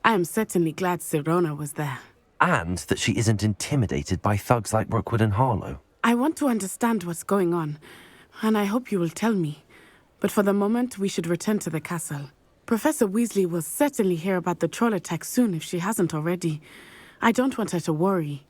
I am certainly glad Sirona was there. And that she isn't intimidated by thugs like Rookwood and Harlow. I want to understand what's going on, and I hope you will tell me. But for the moment, we should return to the castle. Professor Weasley will certainly hear about the troll attack soon if she hasn't already. I don't want her to worry.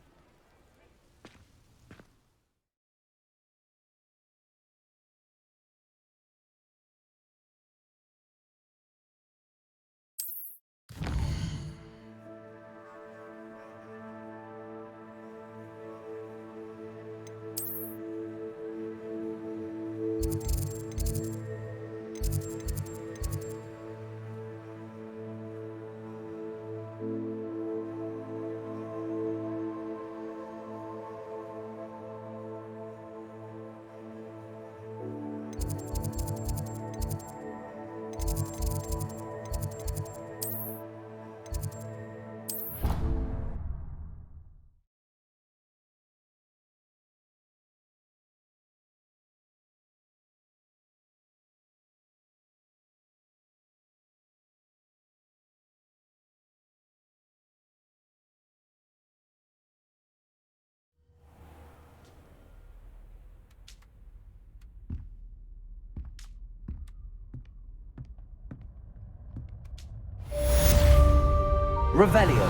Revelio.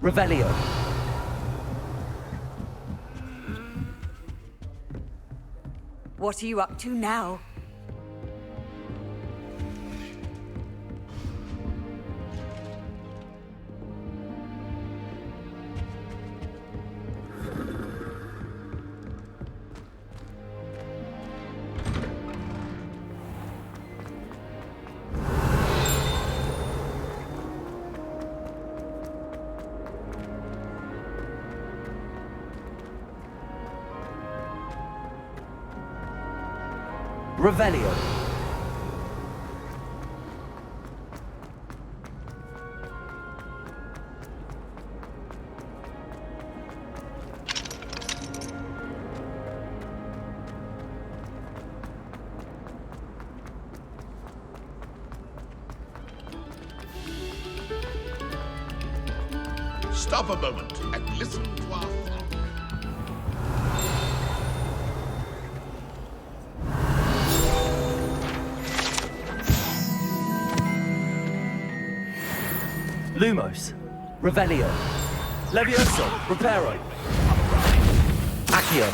Revelio. What are you up to now? Revelio. Stop a moment and listen to our thought. Lumos. Revelio. Levioso. Reparo. Accio.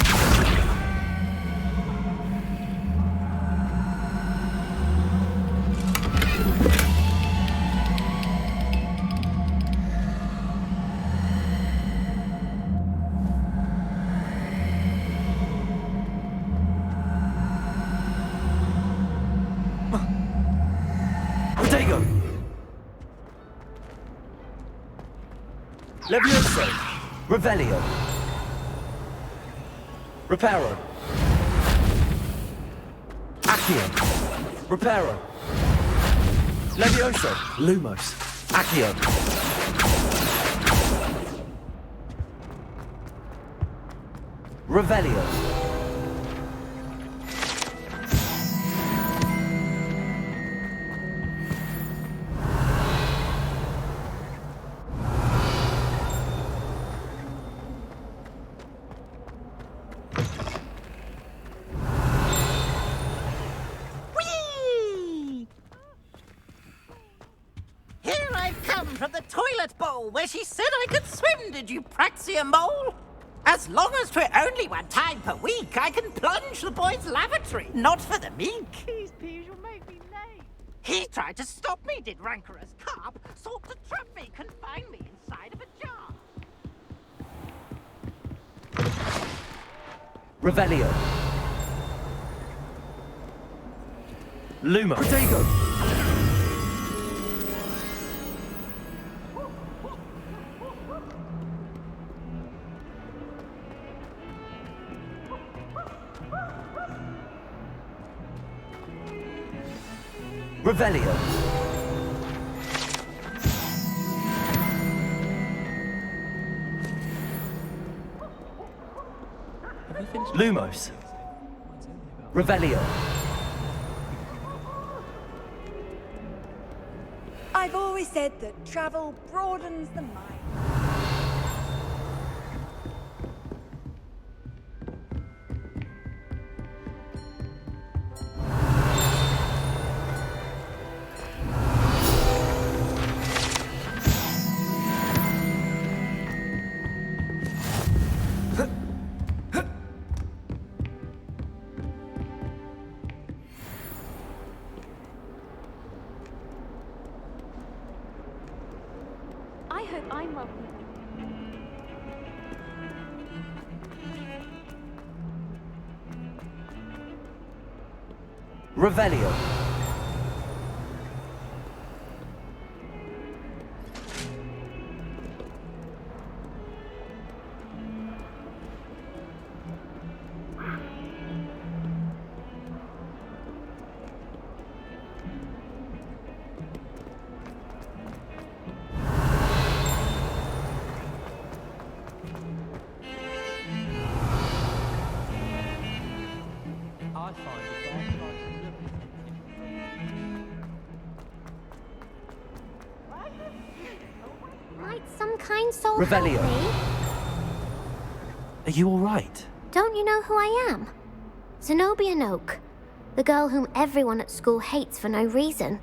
Protego. Levioso. Revelio. Reparo. Accio. Reparo. Levioso. Lumos. Accio. Revelio. Here I've come from the toilet bowl where she said I could swim, did you praxia mole? As long as 'twere only one time per week, I can plunge the boy's lavatory, not for the meek. Please, Peeves, you'll make me late. He tried to stop me, did rancorous carp, sought to trap me, confine me inside of a jar. Revelio. Luma. Protego. Revelio. Lumos. Revelio. I've always said that travel broadens the mind. I hope I'm welcome. Revelio. I find it dark Might some kind soul Revelio. help me? Are you all right? Don't you know who I am? Zenobia Noak, the girl whom everyone at school hates for no reason.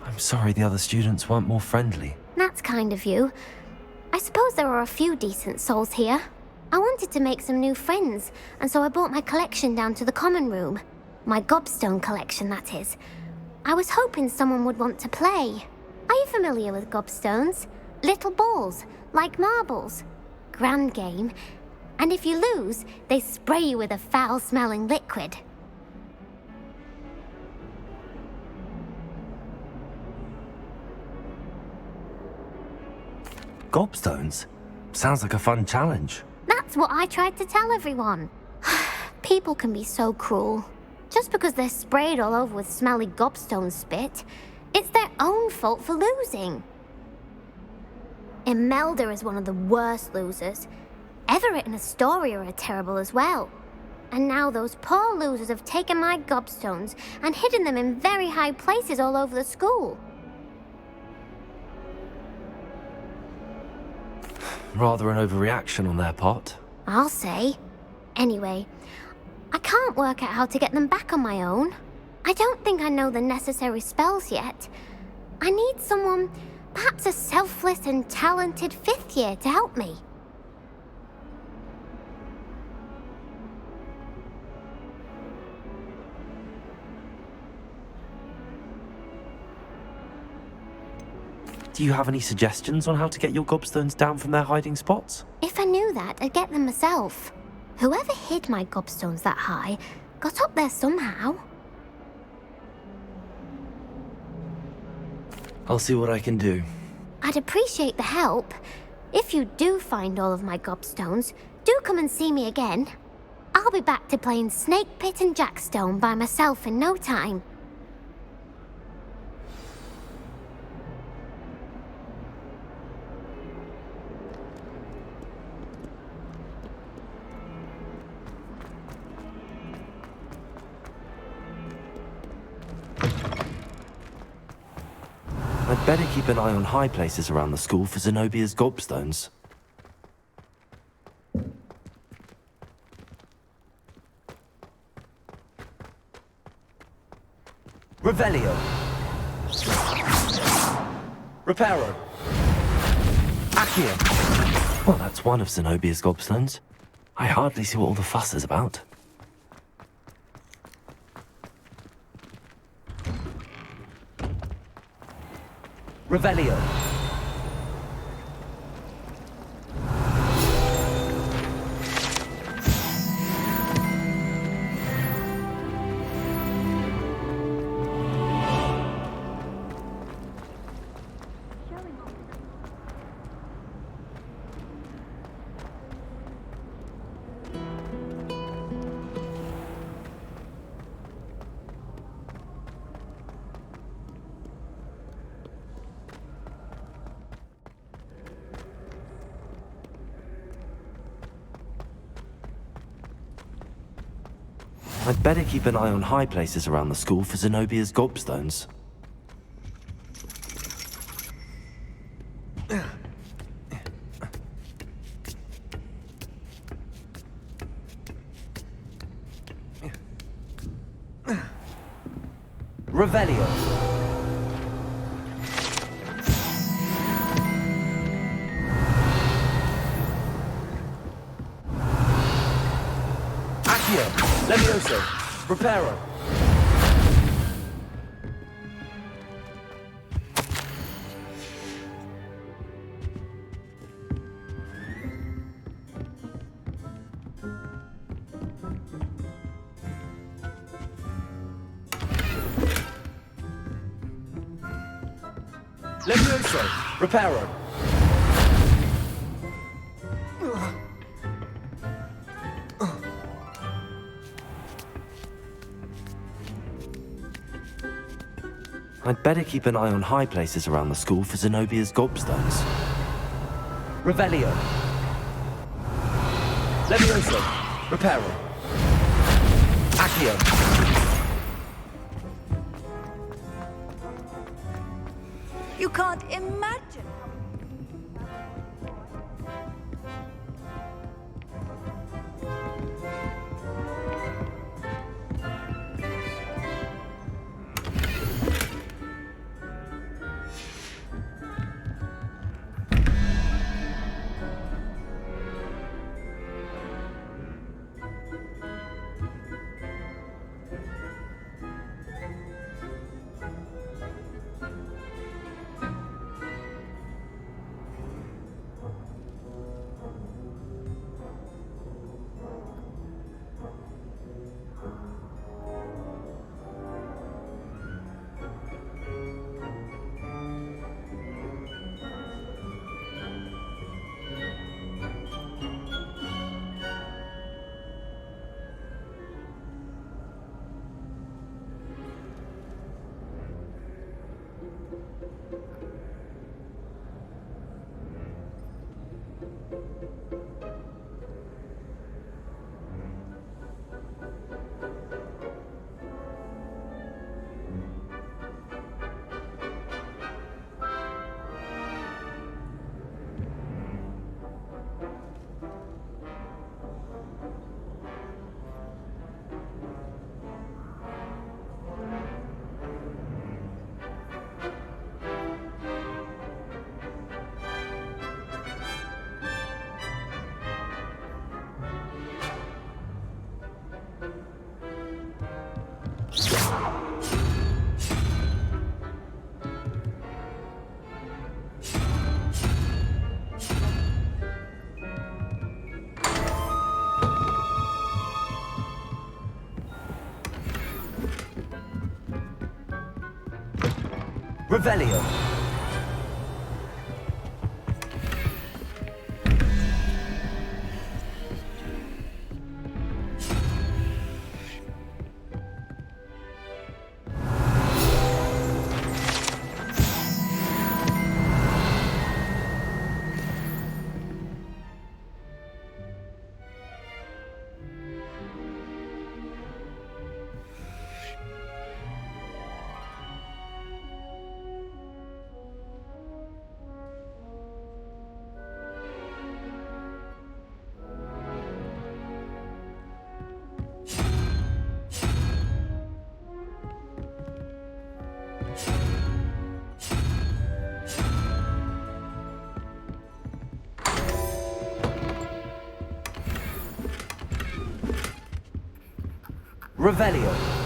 I'm sorry the other students weren't more friendly. That's kind of you. I suppose there are a few decent souls here. I wanted to make some new friends, and so I brought my collection down to the common room. My gobstone collection, that is. I was hoping someone would want to play. Are you familiar with gobstones? Little balls, like marbles. Grand game. And if you lose, they spray you with a foul-smelling liquid. Gobstones? Sounds like a fun challenge. That's what I tried to tell everyone. People can be so cruel. Just because they're sprayed all over with smelly gobstone spit, it's their own fault for losing. Imelda is one of the worst losers. Everett and Astoria are terrible as well. And now those poor losers have taken my gobstones and hidden them in very high places all over the school. Rather an overreaction on their part. I'll say. Anyway, I can't work out how to get them back on my own. I don't think I know the necessary spells yet. I need someone, perhaps a selfless and talented 5th year to help me. Do you have any suggestions on how to get your gobstones down from their hiding spots? If I knew that, I'd get them myself. Whoever hid my gobstones that high got up there somehow. I'll see what I can do. I'd appreciate the help. If you do find all of my gobstones, do come and see me again. I'll be back to playing Snake Pit and Jackstone by myself in no time. I'd better keep an eye on high places around the school for Zenobia's gobstones. Revelio. Reparo. Accio. Well, that's one of Zenobia's gobstones. I hardly see what all the fuss is about. Revelio. I'd better keep an eye on high places around the school for Zenobia's gobstones. Revelio. Accio. Levioso. Reparo. Levioso. Reparo. I'd better keep an eye on high places around the school for Zenobia's gobstones. Revelio. Levioso. Reparo. Accio. You can't imagine. Revelio. Revelio.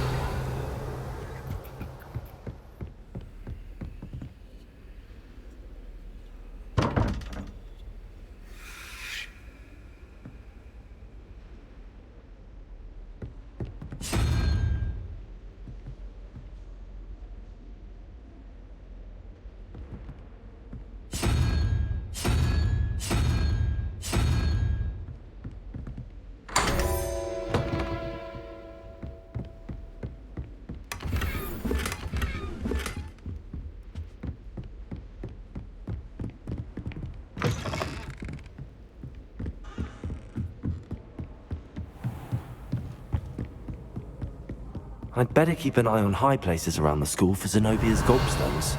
I'd better keep an eye on high places around the school for Zenobia's gobstones.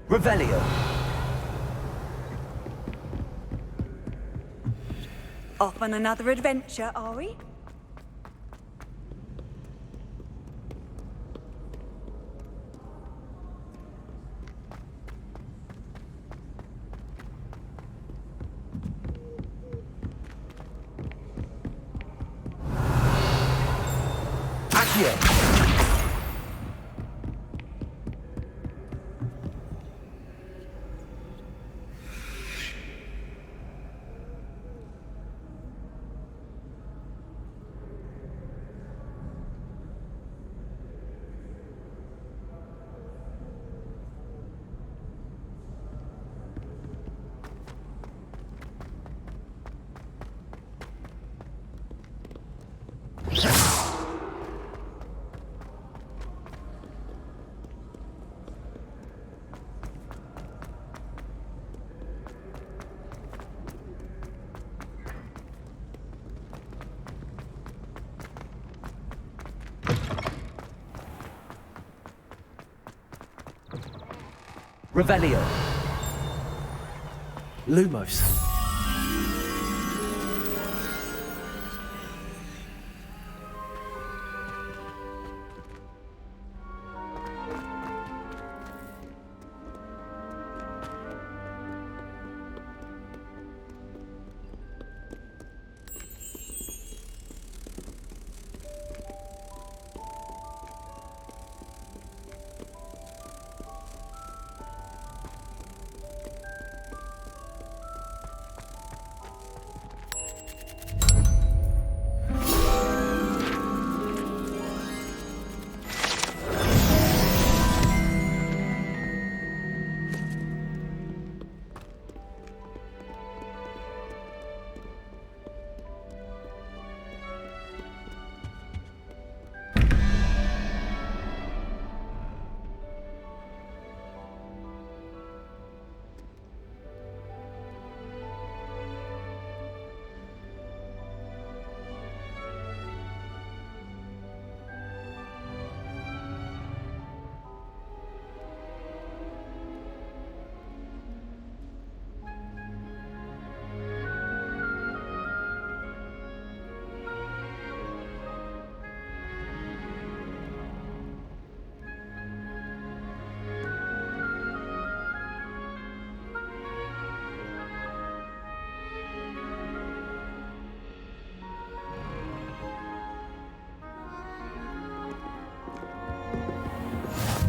Revelio. Off on another adventure, are we? Revelio. Lumos.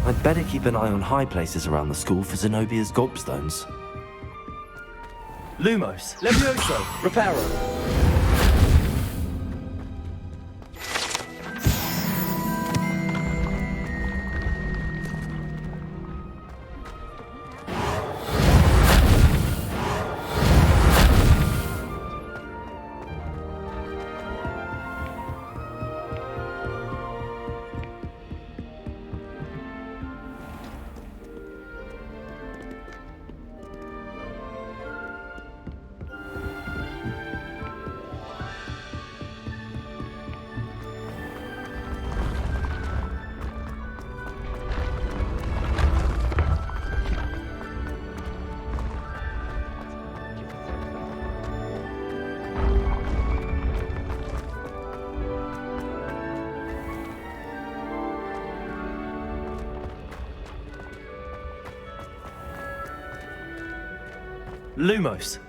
I'd better keep an eye on high places around the school for Zenobia's gobstones. Lumos. Levioso. Reparo. Lumos.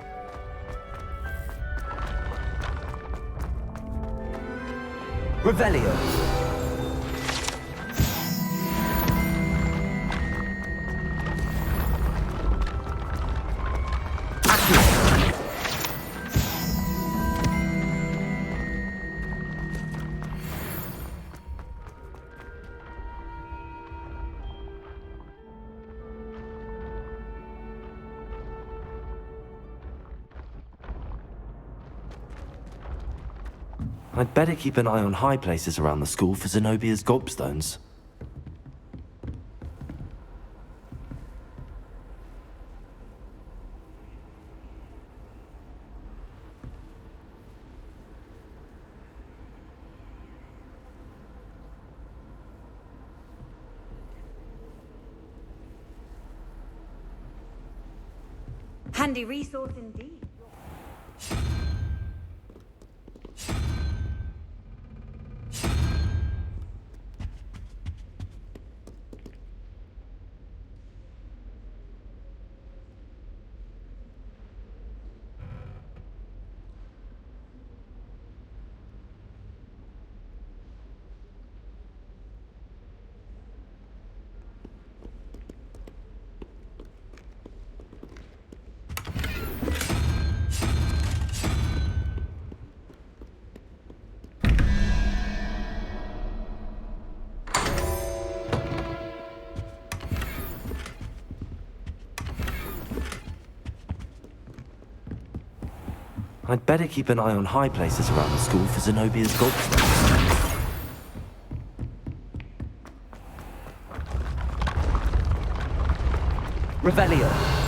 Revelio. I'd better keep an eye on high places around the school for Zenobia's gobstones. Handy resource indeed. I'd better keep an eye on high places around the school for Zenobia's gobstones. Revelio.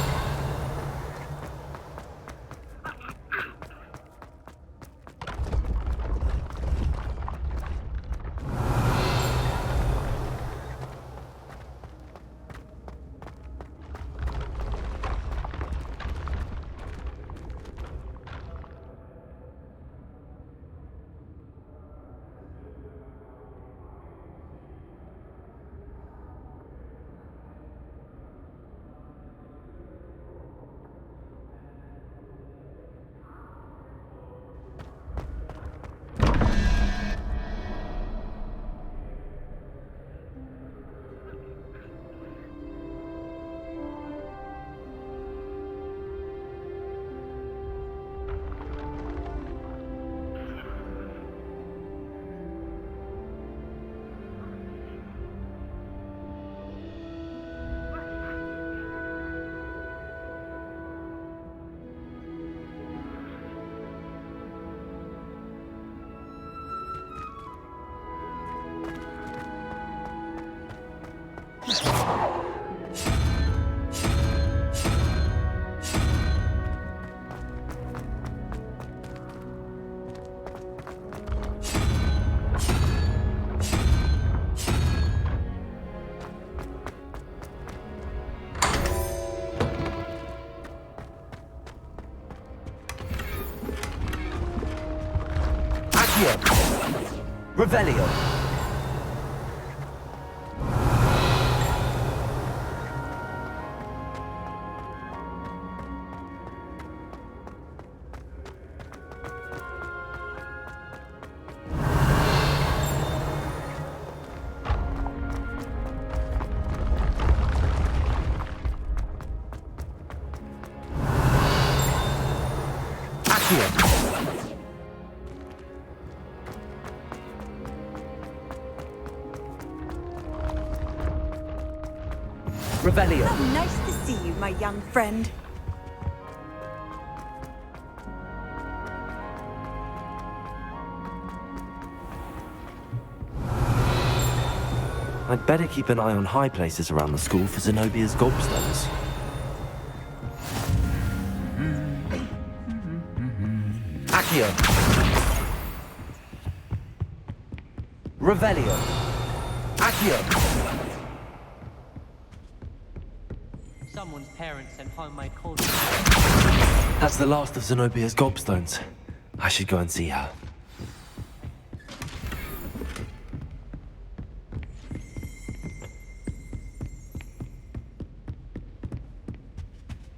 Revelio. Revelio. How nice to see you, my young friend. I'd better keep an eye on high places around the school for Zenobia's gobstones. Accio. Revelio. Accio. Someone's parents sent homemade corn. That's the last of Zenobia's gobstones. I should go and see her.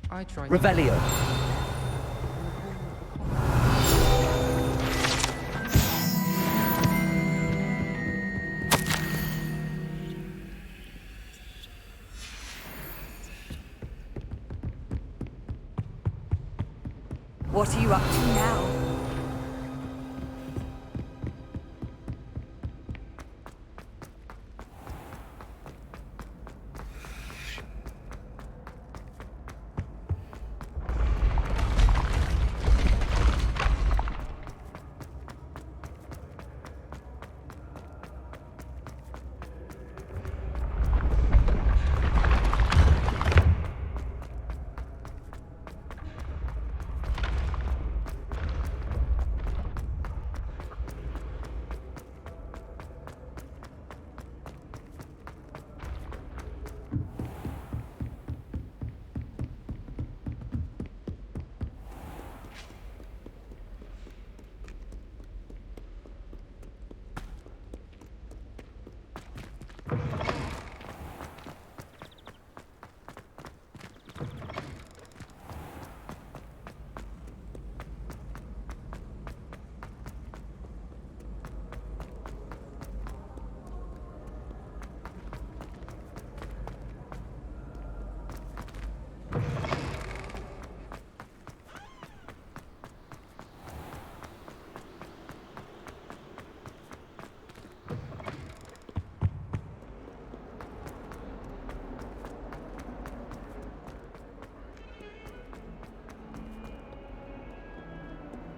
I tried. Revelio. What are you up to now?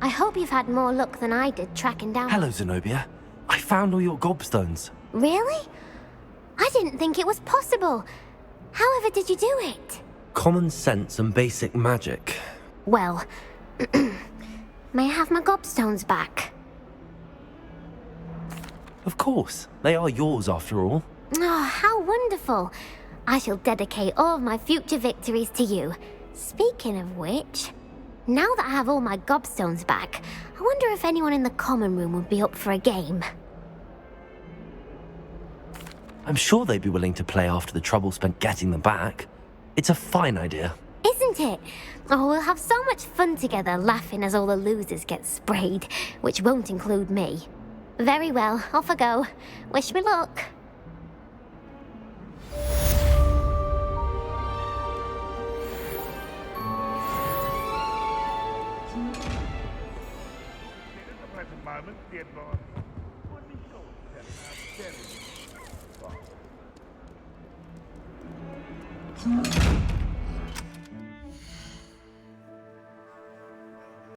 I hope you've had more luck than I did tracking down... Hello, Zenobia. I found all your gobstones. Really? I didn't think it was possible. However did you do it? Common sense and basic magic. Well, may I have my gobstones back? Of course. They are yours after all. Oh, how wonderful. I shall dedicate all of my future victories to you. Speaking of which, now that I have all my gobstones back, I wonder if anyone in the common room would be up for a game. I'm sure they'd be willing to play after the trouble spent getting them back. It's a fine idea. Isn't it? Oh, we'll have so much fun together laughing as all the losers get sprayed, which won't include me. Very well, off I go. Wish me luck.